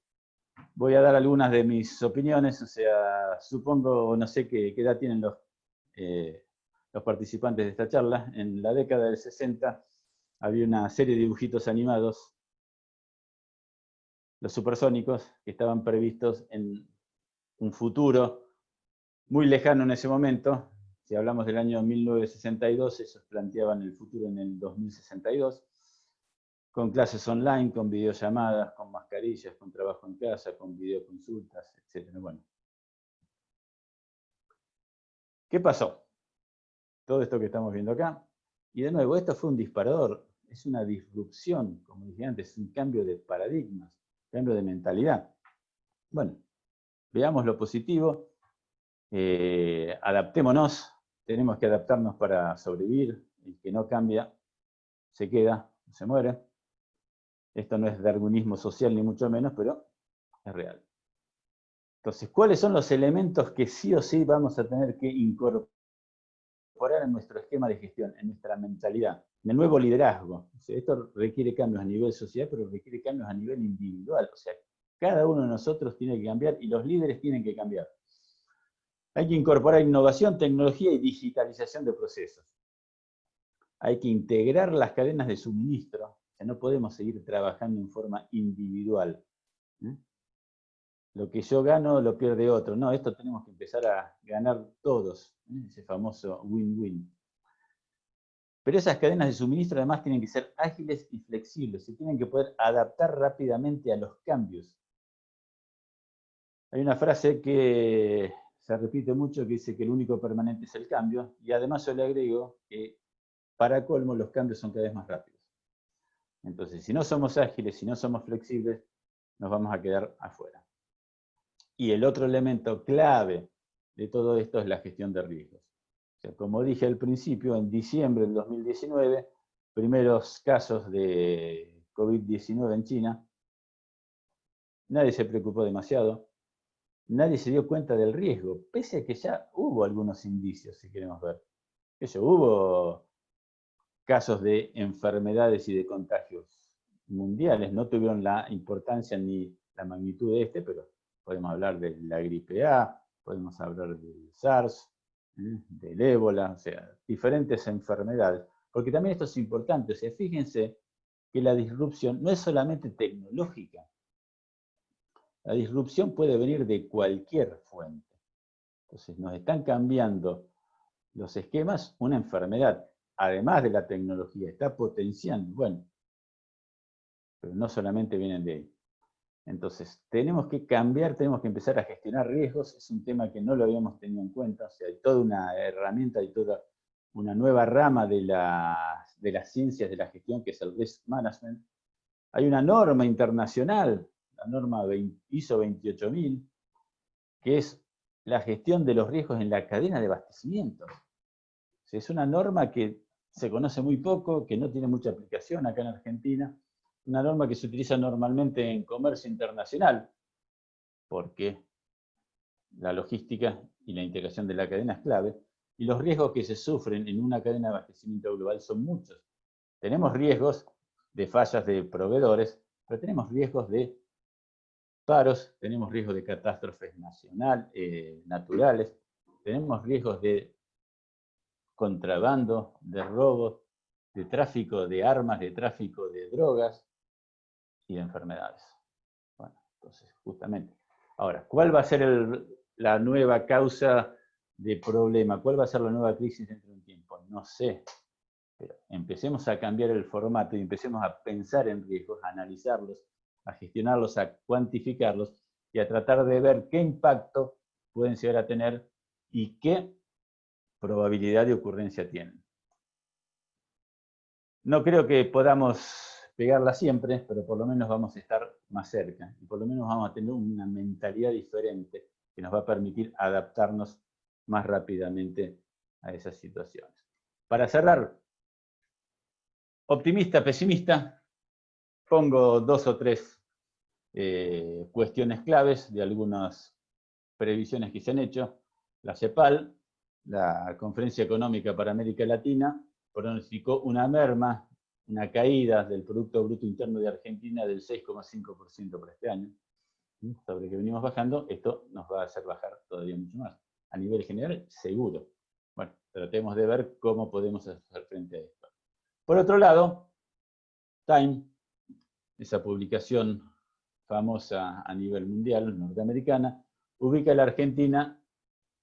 Voy a dar algunas de mis opiniones, o sea, supongo, no sé qué edad tienen los participantes de esta charla. En la década del 60 había una serie de dibujitos animados, los supersónicos, que estaban previstos en un futuro muy lejano en ese momento. Si hablamos del año 1962, ellos planteaban el futuro en el 2062, con clases online, con videollamadas, con mascarillas, con trabajo en casa, con videoconsultas, etc. Bueno, ¿qué pasó? Todo esto que estamos viendo acá. Y de nuevo, esto fue un disparador, es una disrupción, como dije antes, es un cambio de paradigmas, cambio de mentalidad. Bueno, veamos lo positivo, adaptémonos, tenemos que adaptarnos para sobrevivir, el que no cambia se queda, se muere. Esto no es darwinismo social ni mucho menos, pero es real. Entonces, ¿cuáles son los elementos que sí o sí vamos a tener que incorporar en nuestro esquema de gestión, en nuestra mentalidad, en el nuevo liderazgo? O sea, esto requiere cambios a nivel social, pero requiere cambios a nivel individual. O sea, cada uno de nosotros tiene que cambiar y los líderes tienen que cambiar. Hay que incorporar innovación, tecnología y digitalización de procesos. Hay que integrar las cadenas de suministro. O sea, no podemos seguir trabajando en forma individual. Lo que yo gano lo pierde otro. No, esto tenemos que empezar a ganar todos. Ese famoso win-win. Pero esas cadenas de suministro además tienen que ser ágiles y flexibles. Se tienen que poder adaptar rápidamente a los cambios. Hay una frase que se repite mucho que dice que el único permanente es el cambio. Y además yo le agrego que para colmo los cambios son cada vez más rápidos. Entonces, si no somos ágiles, si no somos flexibles, nos vamos a quedar afuera. Y el otro elemento clave de todo esto es la gestión de riesgos. O sea, como dije al principio, en diciembre del 2019, primeros casos de COVID-19 en China, nadie se preocupó demasiado, nadie se dio cuenta del riesgo, pese a que ya hubo algunos indicios, si queremos ver. Hubo casos de enfermedades y de contagios mundiales, no tuvieron la importancia ni la magnitud de este, pero podemos hablar de la gripe A, podemos hablar del SARS, del ébola, o sea, diferentes enfermedades. Porque también esto es importante, o sea, fíjense que la disrupción no es solamente tecnológica. La disrupción puede venir de cualquier fuente. Entonces, nos están cambiando los esquemas, una enfermedad, además de la tecnología, está potenciando, bueno, pero no solamente vienen de ahí. Entonces, tenemos que cambiar, tenemos que empezar a gestionar riesgos, es un tema que no lo habíamos tenido en cuenta, o sea, hay toda una herramienta, hay toda una nueva rama de las ciencias de la gestión, que es el Risk Management. Hay una norma internacional, la norma ISO 28000, que es la gestión de los riesgos en la cadena de abastecimiento. O sea, es una norma que se conoce muy poco, que no tiene mucha aplicación acá en Argentina, una norma que se utiliza normalmente en comercio internacional, porque la logística y la integración de la cadena es clave, y los riesgos que se sufren en una cadena de abastecimiento global son muchos. Tenemos riesgos de fallas de proveedores, pero tenemos riesgos de paros, tenemos riesgos de catástrofes naturales, tenemos riesgos de contrabando, de robos, de tráfico de armas, de tráfico de drogas y de enfermedades. Bueno, entonces, justamente. Ahora, ¿cuál va a ser la nueva causa de problema? ¿Cuál va a ser la nueva crisis dentro de un tiempo? No sé. Pero empecemos a cambiar el formato y empecemos a pensar en riesgos, a analizarlos, a gestionarlos, a cuantificarlos y a tratar de ver qué impacto pueden llegar a tener y qué probabilidad de ocurrencia tienen. No creo que podamos pegarla siempre, pero por lo menos vamos a estar más cerca y por lo menos vamos a tener una mentalidad diferente que nos va a permitir adaptarnos más rápidamente a esas situaciones. Para cerrar, optimista, pesimista, pongo 2 o 3 cuestiones claves de algunas previsiones que se han hecho. La CEPAL, la Conferencia Económica para América Latina, pronosticó una merma, una caída del Producto Bruto Interno de Argentina del 6,5% para este año. Sobre que venimos bajando, esto nos va a hacer bajar todavía mucho más. A nivel general, seguro. Bueno, tratemos de ver cómo podemos hacer frente a esto. Por otro lado, Time, esa publicación famosa a nivel mundial, norteamericana, ubica a la Argentina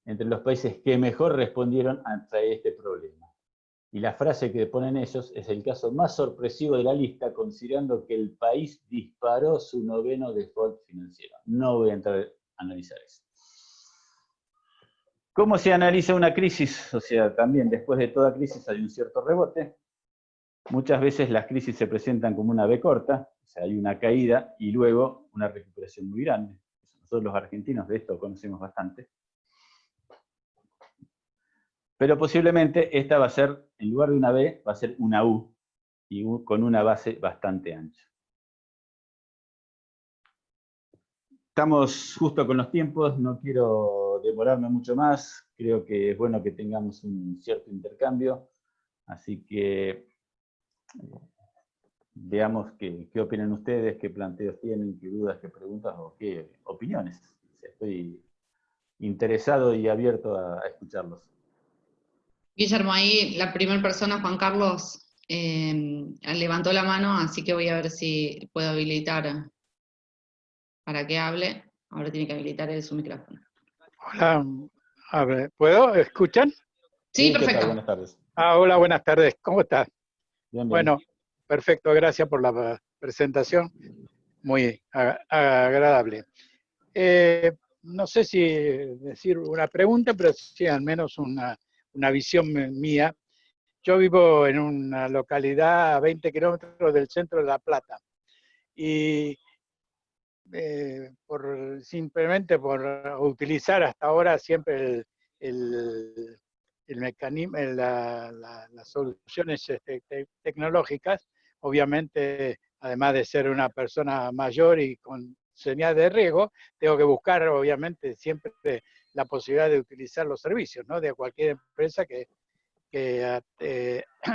entre los países que mejor respondieron ante este problema. Y la frase que ponen ellos es el caso más sorpresivo de la lista, considerando que el país disparó su 9º default financiero. No voy a entrar a analizar eso. ¿Cómo se analiza una crisis? O sea, también después de toda crisis hay un cierto rebote. Muchas veces las crisis se presentan como una V corta, o sea, hay una caída y luego una recuperación muy grande. Nosotros los argentinos de esto conocemos bastante. Pero posiblemente esta va a ser, en lugar de una B, va a ser una U, y con una base bastante ancha. Estamos justo con los tiempos, no quiero demorarme mucho más, creo que es bueno que tengamos un cierto intercambio, así que veamos qué opinan ustedes, qué planteos tienen, qué dudas, qué preguntas o qué opiniones. Estoy interesado y abierto a escucharlos. Guillermo, ahí la primera persona, Juan Carlos, levantó la mano, así que voy a ver si puedo habilitar para que hable. Ahora tiene que habilitar él su micrófono. Hola, a ver, ¿puedo? ¿Escuchan? Sí, ¿Qué perfecto. tal? Buenas tardes. Hola, buenas tardes. ¿Cómo estás? Bien, bien. Bueno, perfecto, gracias por la presentación. Muy agradable. No sé si decir una pregunta, pero sí al menos una visión mía. Yo vivo en una localidad a 20 kilómetros del centro de La Plata y simplemente por utilizar hasta ahora siempre el mecanismo, las soluciones tecnológicas, obviamente, además de ser una persona mayor y con señal de riesgo, tengo que buscar, obviamente, siempre la posibilidad de utilizar los servicios, ¿no? De cualquier empresa que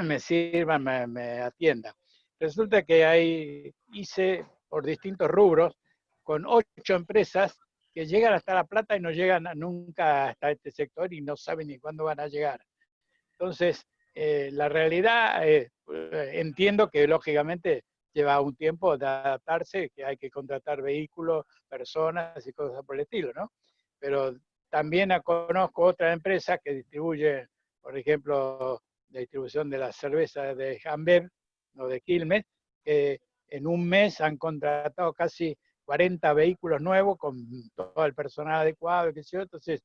me sirva, me atienda. Resulta que hice por distintos rubros con 8 empresas que llegan hasta La Plata y no llegan nunca hasta este sector y no saben ni cuándo van a llegar. Entonces, la realidad, entiendo que lógicamente lleva un tiempo de adaptarse, que hay que contratar vehículos, personas y cosas por el estilo, ¿no? Pero también conozco otras empresas que distribuyen, por ejemplo, la distribución de la cerveza de Ambev o de Quilmes, que en un mes han contratado casi 40 vehículos nuevos con todo el personal adecuado, qué sé yo. Entonces,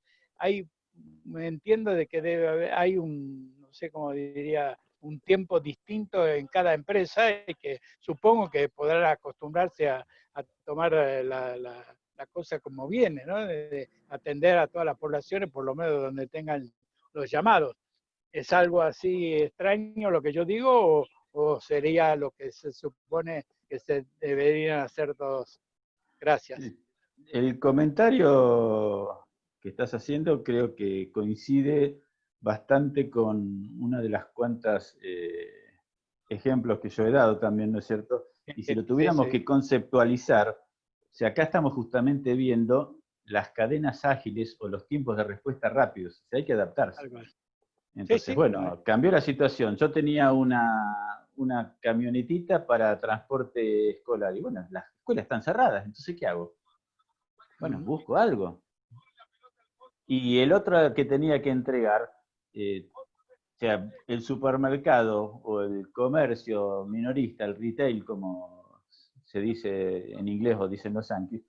me entiendo de que hay no sé cómo diría, un tiempo distinto en cada empresa y que supongo que podrán acostumbrarse a tomar la cosa como viene, ¿no? De atender a todas las poblaciones, por lo menos donde tengan los llamados. ¿Es algo así extraño lo que yo digo o sería lo que se supone que se deberían hacer todos? Gracias. El comentario que estás haciendo creo que coincide bastante con una de las cuantas ejemplos que yo he dado también, ¿no es cierto? Y si lo tuviéramos Sí, que conceptualizar, o sea, acá estamos justamente viendo las cadenas ágiles o los tiempos de respuesta rápidos, o sea, hay que adaptarse. algo así. Sí, Entonces, sí, bueno, cambió la situación. Yo tenía una camionetita para transporte escolar y bueno, las escuelas están cerradas, entonces, ¿qué hago? Bueno, busco algo. Y el otro que tenía que entregar, o sea, el supermercado o el comercio minorista, el retail, como se dice en inglés o dicen los yanquis,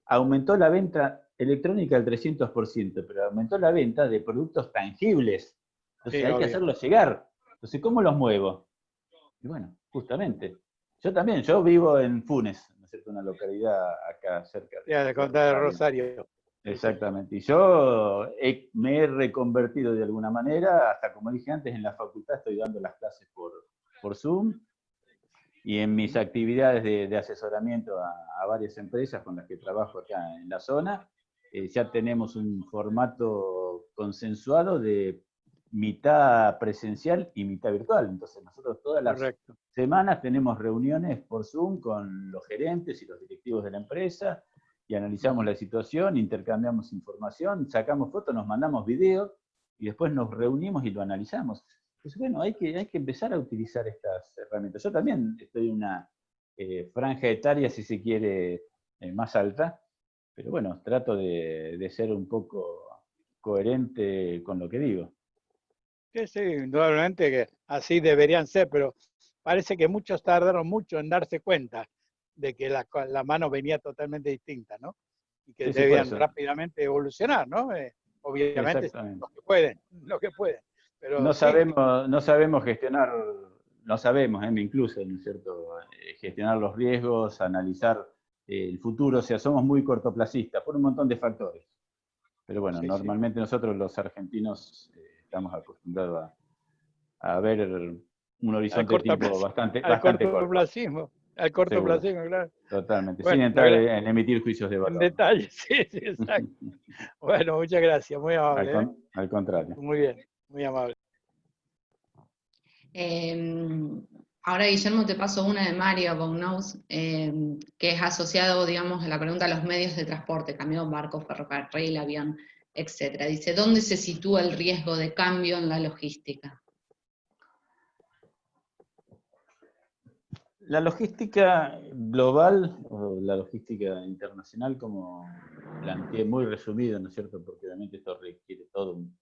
aumentó la venta electrónica al 300%, pero aumentó la venta de productos tangibles. Entonces sí, hay que obvio. hacerlos llegar. Entonces, ¿cómo los muevo? Y bueno, justamente. Yo también, yo vivo en Funes, ¿no es cierto? Una localidad acá cerca Ya, de de contar de Rosario. Rosario. Sí, sí. Exactamente. Y yo me he reconvertido de alguna manera, hasta como dije antes, en la facultad estoy dando las clases por Zoom y en mis actividades de asesoramiento a varias empresas con las que trabajo acá en la zona, ya tenemos un formato consensuado de mitad presencial y mitad virtual. Entonces nosotros todas las Correcto. semanas tenemos reuniones por Zoom con los gerentes y los directivos de la empresa y analizamos la situación, intercambiamos información, sacamos fotos, nos mandamos videos y después nos reunimos y lo analizamos. Pues bueno, hay que empezar a utilizar estas herramientas. Yo también estoy en una franja etaria, si se quiere, más alta, pero bueno, trato de ser un poco coherente con lo que digo. Sí, sí, indudablemente que así deberían ser, pero parece que muchos tardaron mucho en darse cuenta de que la mano venía totalmente distinta, ¿no? Y que Sí, sí, por debían eso. rápidamente evolucionar, ¿no? Obviamente Exactamente. los que pueden, pero No sí, sabemos, no sabemos gestionar, no sabemos, me incluso, ¿no es cierto? Gestionar los riesgos, analizar el futuro, o sea, somos muy cortoplacistas por un montón de factores. Pero bueno, sí, sí. normalmente nosotros los argentinos estamos acostumbrados a ver un Al horizonte de tiempo cortoplacismo, bastante corto, al seguro, cortoplacismo, claro. totalmente, sin Bueno, entrar en emitir juicios de en valor, ¿no? detalle, sí, sí, exacto. Bueno, muchas gracias, muy amable, ¿eh? Al contrario. Muy bien, muy amable. Ahora, Guillermo, te paso una de Mario Bognous, que es asociado, digamos, a la pregunta a los medios de transporte, camión, barco, ferrocarril, avión, etc. Dice, ¿dónde se sitúa el riesgo de cambio en la logística? La logística global, o la logística internacional, como planteé muy resumido, ¿no es cierto? Porque obviamente esto requiere todo un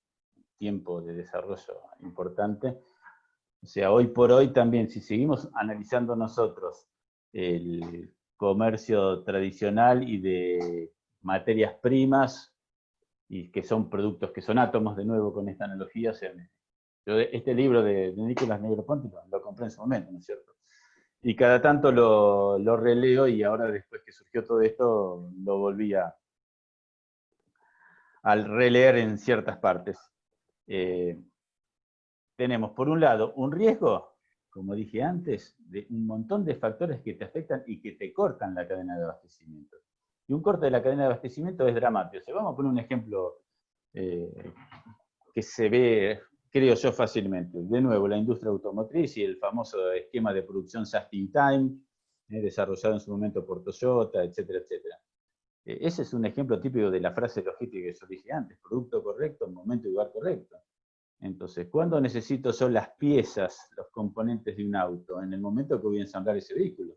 tiempo de desarrollo importante. O sea, hoy por hoy también, si seguimos analizando nosotros el comercio tradicional y de materias primas, y que son productos que son átomos, de nuevo con esta analogía, o sea, este libro de Nicolás Negroponte lo compré en su momento, ¿no es cierto? Y cada tanto lo releo y ahora después que surgió todo esto, lo volví al releer en ciertas partes. Tenemos por un lado un riesgo, como dije antes, de un montón de factores que te afectan y que te cortan la cadena de abastecimiento. Y un corte de la cadena de abastecimiento es dramático. O sea, vamos a poner un ejemplo que se ve, creo yo, fácilmente. De nuevo, la industria automotriz y el famoso esquema de producción just in time, desarrollado en su momento por Toyota, etcétera, etcétera. Ese es un ejemplo típico de la frase logística que yo dije antes, producto correcto, en momento y lugar correcto. Entonces, ¿cuándo necesito yo las piezas, los componentes de un auto? En el momento que voy a ensamblar ese vehículo.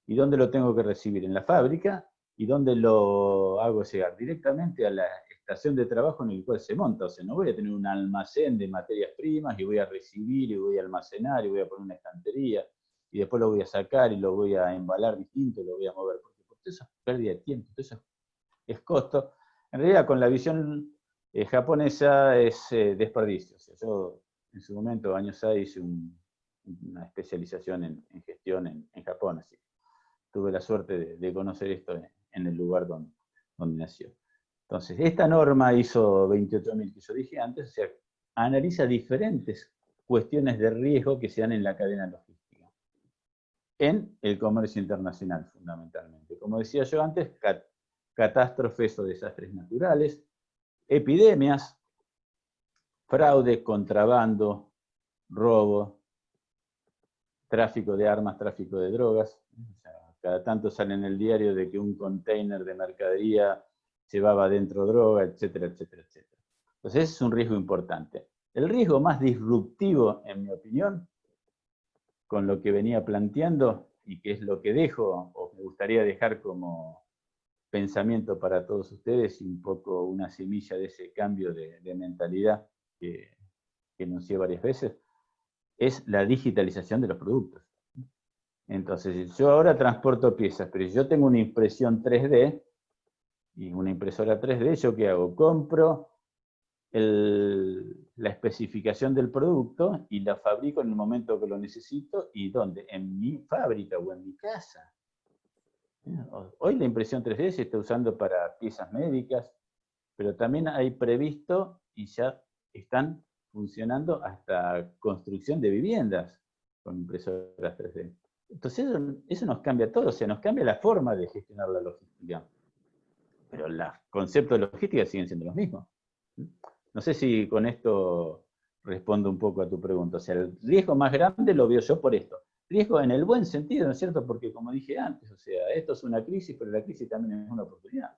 ¿Y dónde lo tengo que recibir? En la fábrica. ¿Y dónde lo hago llegar? Directamente a la estación de trabajo en el cual se monta. O sea, no voy a tener un almacén de materias primas y voy a recibir y voy a almacenar y voy a poner una estantería y después lo voy a sacar y lo voy a embalar distinto, lo voy a mover. Porque eso es pérdida de tiempo, eso es costo. En realidad, con la visión japonesa es desperdicio. O sea, yo en su momento, años 6, hice una especialización en gestión en Japón, así tuve la suerte de conocer esto en el lugar donde nació. Entonces, esta norma ISO 28000 que yo dije antes, o sea, analiza diferentes cuestiones de riesgo que se dan en la cadena logística, en el comercio internacional fundamentalmente. Como decía yo antes, catástrofes o desastres naturales, epidemias, fraude, contrabando, robo, tráfico de armas, tráfico de drogas. O sea, cada tanto sale en el diario de que un container de mercadería llevaba adentro droga, etcétera, etcétera, etcétera. Entonces ese es un riesgo importante. El riesgo más disruptivo, en mi opinión, con lo que venía planteando, y que es lo que dejo, o me gustaría dejar como pensamiento para todos ustedes, y un poco una semilla de ese cambio de mentalidad que enuncié varias veces, es la digitalización de los productos. Entonces, yo ahora transporto piezas, pero si yo tengo una impresión 3D, y una impresora 3D, ¿yo qué hago? Compro la especificación del producto y la fabrico en el momento que lo necesito. ¿Y dónde? En mi fábrica o en mi casa. Hoy la impresión 3D se está usando para piezas médicas, pero también hay previsto y ya están funcionando hasta construcción de viviendas con impresoras 3D. Entonces eso nos cambia todo, o sea, nos cambia la forma de gestionar la logística. Pero los conceptos de logística siguen siendo los mismos. No sé si con esto respondo un poco a tu pregunta. O sea, el riesgo más grande lo veo yo por esto. Riesgo en el buen sentido, ¿no es cierto? Porque como dije antes, o sea, esto es una crisis, pero la crisis también es una oportunidad.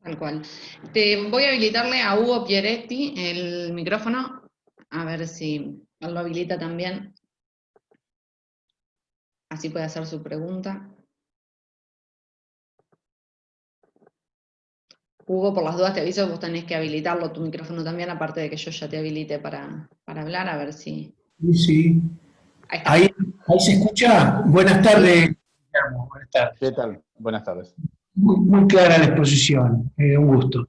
Tal cual. Voy a habilitarle a Hugo Pieretti el micrófono, a ver si él lo habilita también. Así puede hacer su pregunta. Hugo, por las dudas te aviso, vos tenés que habilitarlo tu micrófono también, aparte de que yo ya te habilite para hablar, a ver si... Sí, sí. Ahí está. Ahí se escucha. Buenas tardes. Buenas tardes. ¿Qué tal? Buenas tardes. Muy clara la exposición, un gusto.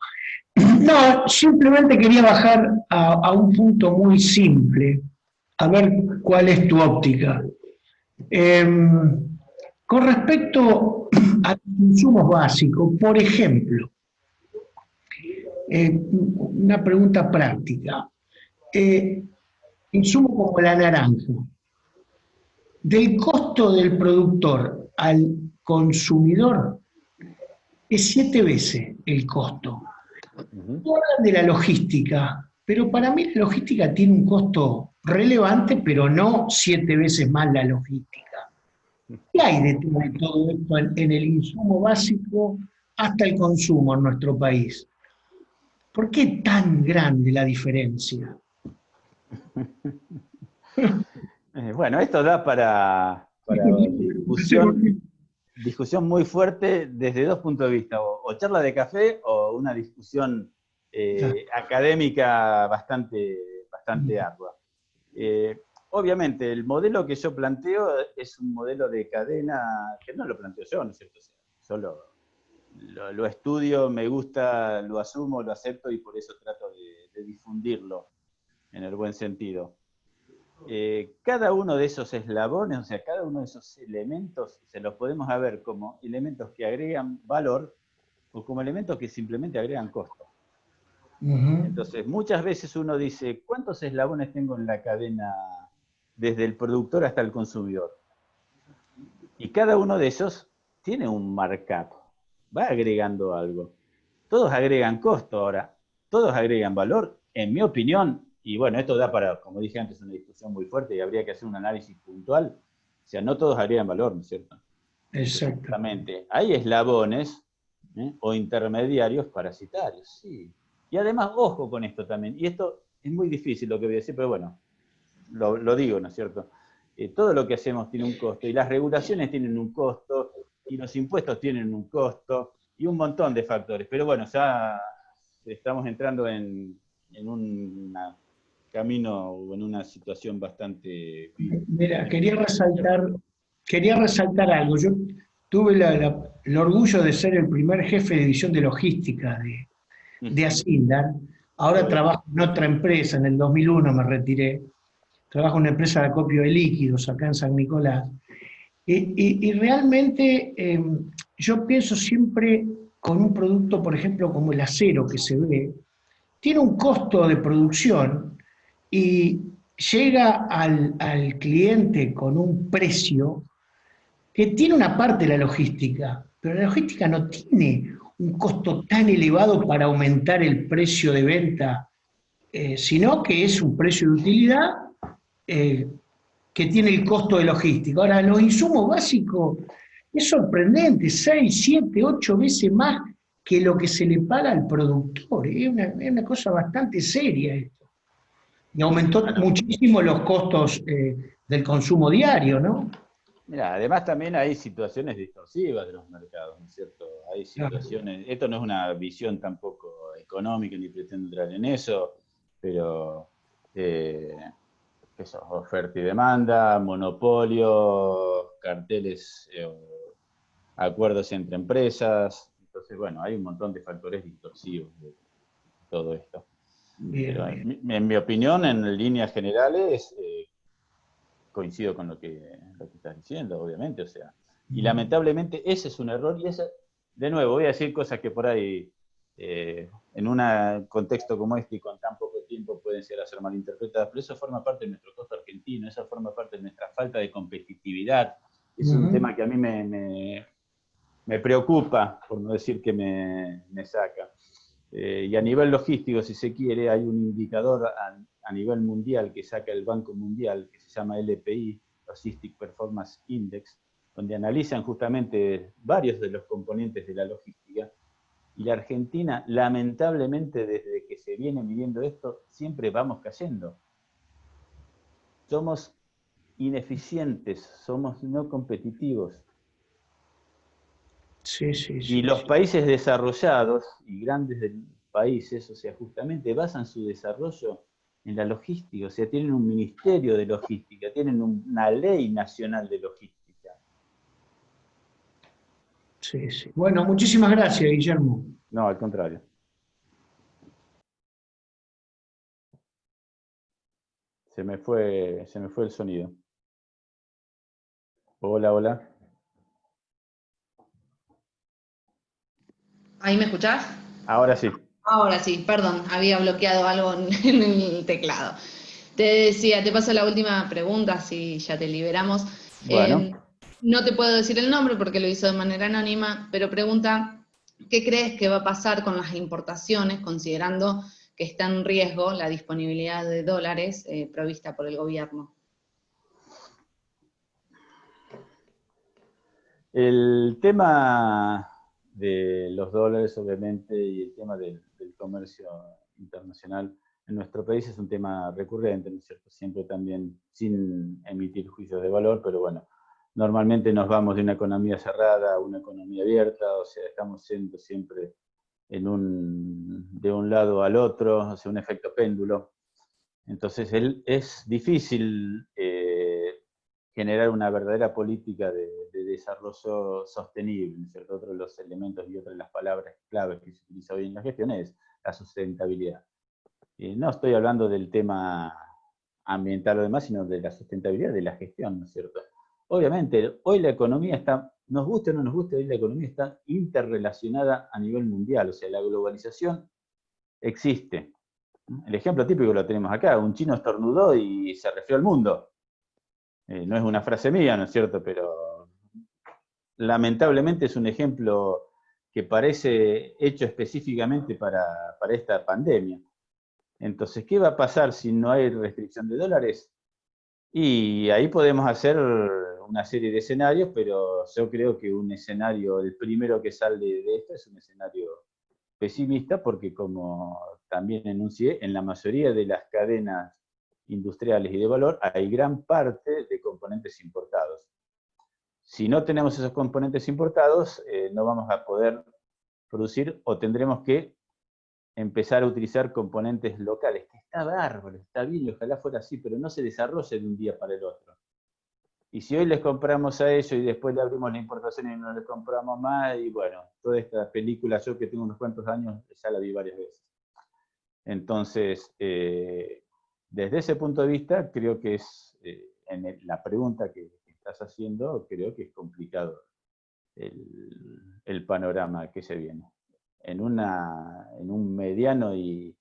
No, simplemente quería bajar a un punto muy simple, a ver cuál es tu óptica. Con respecto a los insumos básicos, por ejemplo, una pregunta práctica. Insumos como la naranja, del costo del productor al consumidor es 7 veces el costo. No hablan de la logística, pero para mí la logística tiene un costo relevante, pero no 7 veces más la logística. ¿Qué hay detrás de todo esto en el insumo básico hasta el consumo en nuestro país? ¿Por qué tan grande la diferencia? Bueno, esto da para discusión muy fuerte desde dos puntos de vista, o charla de café o una discusión académica bastante ardua. Obviamente, el modelo que yo planteo es un modelo de cadena, que no lo planteo yo, ¿no es cierto? Yo lo estudio, me gusta, lo asumo, lo acepto y por eso trato de difundirlo en el buen sentido. Cada uno de esos eslabones, o sea, cada uno de esos elementos, se los podemos ver como elementos que agregan valor o como elementos que simplemente agregan costo. Entonces, muchas veces uno dice, ¿cuántos eslabones tengo en la cadena desde el productor hasta el consumidor? Y cada uno de esos tiene un markup, va agregando algo. Todos agregan costo ahora, todos agregan valor, en mi opinión. Y bueno, esto da para, como dije antes, una discusión muy fuerte y habría que hacer un análisis puntual. O sea, no todos agregan valor, ¿no es cierto? Exactamente. Hay eslabones o intermediarios parasitarios, sí. Y además, ojo con esto también. Y esto es muy difícil lo que voy a decir, pero bueno, lo digo, ¿no es cierto? Todo lo que hacemos tiene un costo, y las regulaciones tienen un costo, y los impuestos tienen un costo, y un montón de factores. Pero bueno, ya estamos entrando en un camino o en una situación bastante... Mira, quería resaltar algo. Yo tuve el orgullo de ser el primer jefe de división de logística de Asindar. Ahora trabajo en otra empresa, en el 2001 me retiré. Trabajo en una empresa de acopio de líquidos acá en San Nicolás. Y realmente yo pienso siempre con un producto, por ejemplo, como el acero que se ve, tiene un costo de producción y llega al cliente con un precio que tiene una parte de la logística, pero la logística no tiene un costo tan elevado para aumentar el precio de venta, sino que es un precio de utilidad que tiene el costo de logística. Ahora, los insumos básicos es sorprendente, 6, 7, 8 veces más que lo que se le paga al productor. Es una cosa bastante seria esto. Y aumentó muchísimo los costos del consumo diario, ¿no? Mira, además también hay situaciones distorsivas de los mercados, ¿no es cierto? Hay Claro. situaciones, esto no es una visión tampoco económica, ni pretendo entrar en eso, pero eso, oferta y demanda, monopolio, carteles, acuerdos entre empresas. Entonces, bueno, hay un montón de factores distorsivos de todo esto. Bien, Pero bien. en mi opinión, en líneas generales, coincido con lo que estás diciendo, obviamente, o sea, y lamentablemente ese es un error, y ese, de nuevo, voy a decir cosas que por ahí, en un contexto como este y con tan poco tiempo pueden llegar a ser malinterpretadas, pero eso forma parte de nuestro costo argentino, eso forma parte de nuestra falta de competitividad, es un tema que a mí me preocupa, por no decir que me saca. Y a nivel logístico, si se quiere, hay un indicador a nivel mundial que saca el Banco Mundial, que se llama LPI, Logistic Performance Index, donde analizan justamente varios de los componentes de la logística. Y la Argentina, lamentablemente, desde que se viene midiendo esto, siempre vamos cayendo. Somos ineficientes, somos no competitivos. Sí, sí, Y sí, los sí. países desarrollados y grandes países, o sea, justamente basan su desarrollo en la logística, o sea, tienen un ministerio de logística, tienen una ley nacional de logística. Sí, sí. Bueno, muchísimas gracias, Guillermo. No, al contrario. Se me fue el sonido. Hola, hola. ¿Ahí me escuchás? Ahora sí. Ahora sí, perdón, había bloqueado algo en el teclado. Te decía, te paso la última pregunta, si ya te liberamos. Bueno, No te puedo decir el nombre porque lo hizo de manera anónima, pero pregunta, ¿qué crees que va a pasar con las importaciones, considerando que está en riesgo la disponibilidad de dólares provista por el gobierno? el tema de los dólares, obviamente, y el tema del comercio internacional en nuestro país es un tema recurrente, ¿no es cierto? Siempre también sin emitir juicios de valor, pero bueno, normalmente nos vamos de una economía cerrada a una economía abierta, o sea, estamos siendo siempre de un lado al otro, o sea, un efecto péndulo. Entonces, es difícil generar una verdadera política de desarrollo sostenible, ¿no es cierto? Otro de los elementos y otra de las palabras claves que se utiliza hoy en la gestión es la sustentabilidad. No estoy hablando del tema ambiental o demás, sino de la sustentabilidad de la gestión, ¿no es cierto? Obviamente, hoy la economía está, nos guste o no nos guste, hoy la economía está interrelacionada a nivel mundial, o sea, la globalización existe. El ejemplo típico lo tenemos acá, un chino estornudó y se resfrió el mundo. No es una frase mía, ¿no es cierto? Pero lamentablemente es un ejemplo que parece hecho específicamente para esta pandemia. Entonces, ¿qué va a pasar si no hay restricción de dólares? Y ahí podemos hacer una serie de escenarios, pero yo creo que un escenario, el primero que sale de esto es un escenario pesimista, porque como también enuncié, en la mayoría de las cadenas industriales y de valor hay gran parte de componentes importados. Si no tenemos esos componentes importados, no vamos a poder producir o tendremos que empezar a utilizar componentes locales, que está bárbaro, está bien, y ojalá fuera así, pero no se desarrolla de un día para el otro. Y si hoy les compramos a ellos y después le abrimos la importación y no les compramos más, y bueno, toda esta película, yo que tengo unos cuantos años, ya la vi varias veces. Entonces, desde ese punto de vista, creo que es, la pregunta que estás haciendo, creo que es complicado el panorama que se viene. En un mediano y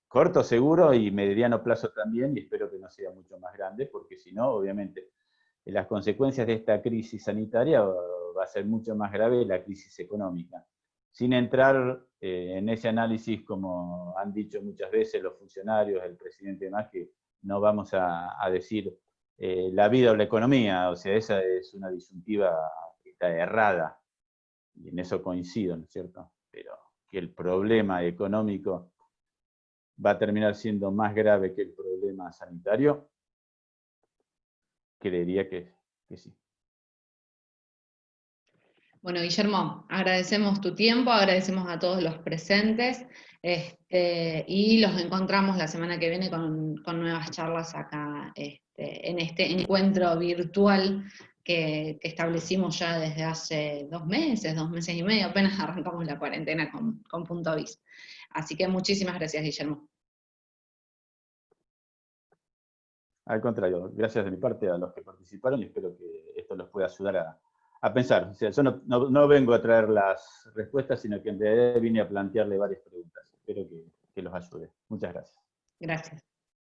corto seguro y mediano plazo también, y espero que no sea mucho más grande, porque si no, obviamente, las consecuencias de esta crisis sanitaria va a ser mucho más grave la crisis económica. Sin entrar en ese análisis, como han dicho muchas veces los funcionarios, el presidente y demás, que no vamos a decir la vida o la economía, o sea, esa es una disyuntiva que está errada, y en eso coincido, ¿no es cierto? Pero que el problema económico va a terminar siendo más grave que el problema sanitario, creería que sí. Bueno, Guillermo, agradecemos tu tiempo, agradecemos a todos los presentes, y los encontramos la semana que viene con nuevas charlas acá, en este encuentro virtual que establecimos ya desde hace 2 meses y medio, apenas arrancamos la cuarentena con Punto Vis. Así que muchísimas gracias, Guillermo. Al contrario, gracias de mi parte a los que participaron y espero que esto los pueda ayudar a pensar. O sea, yo no vengo a traer las respuestas, sino que en realidad vine a plantearle varias preguntas. Espero que los ayude. Muchas gracias. Gracias.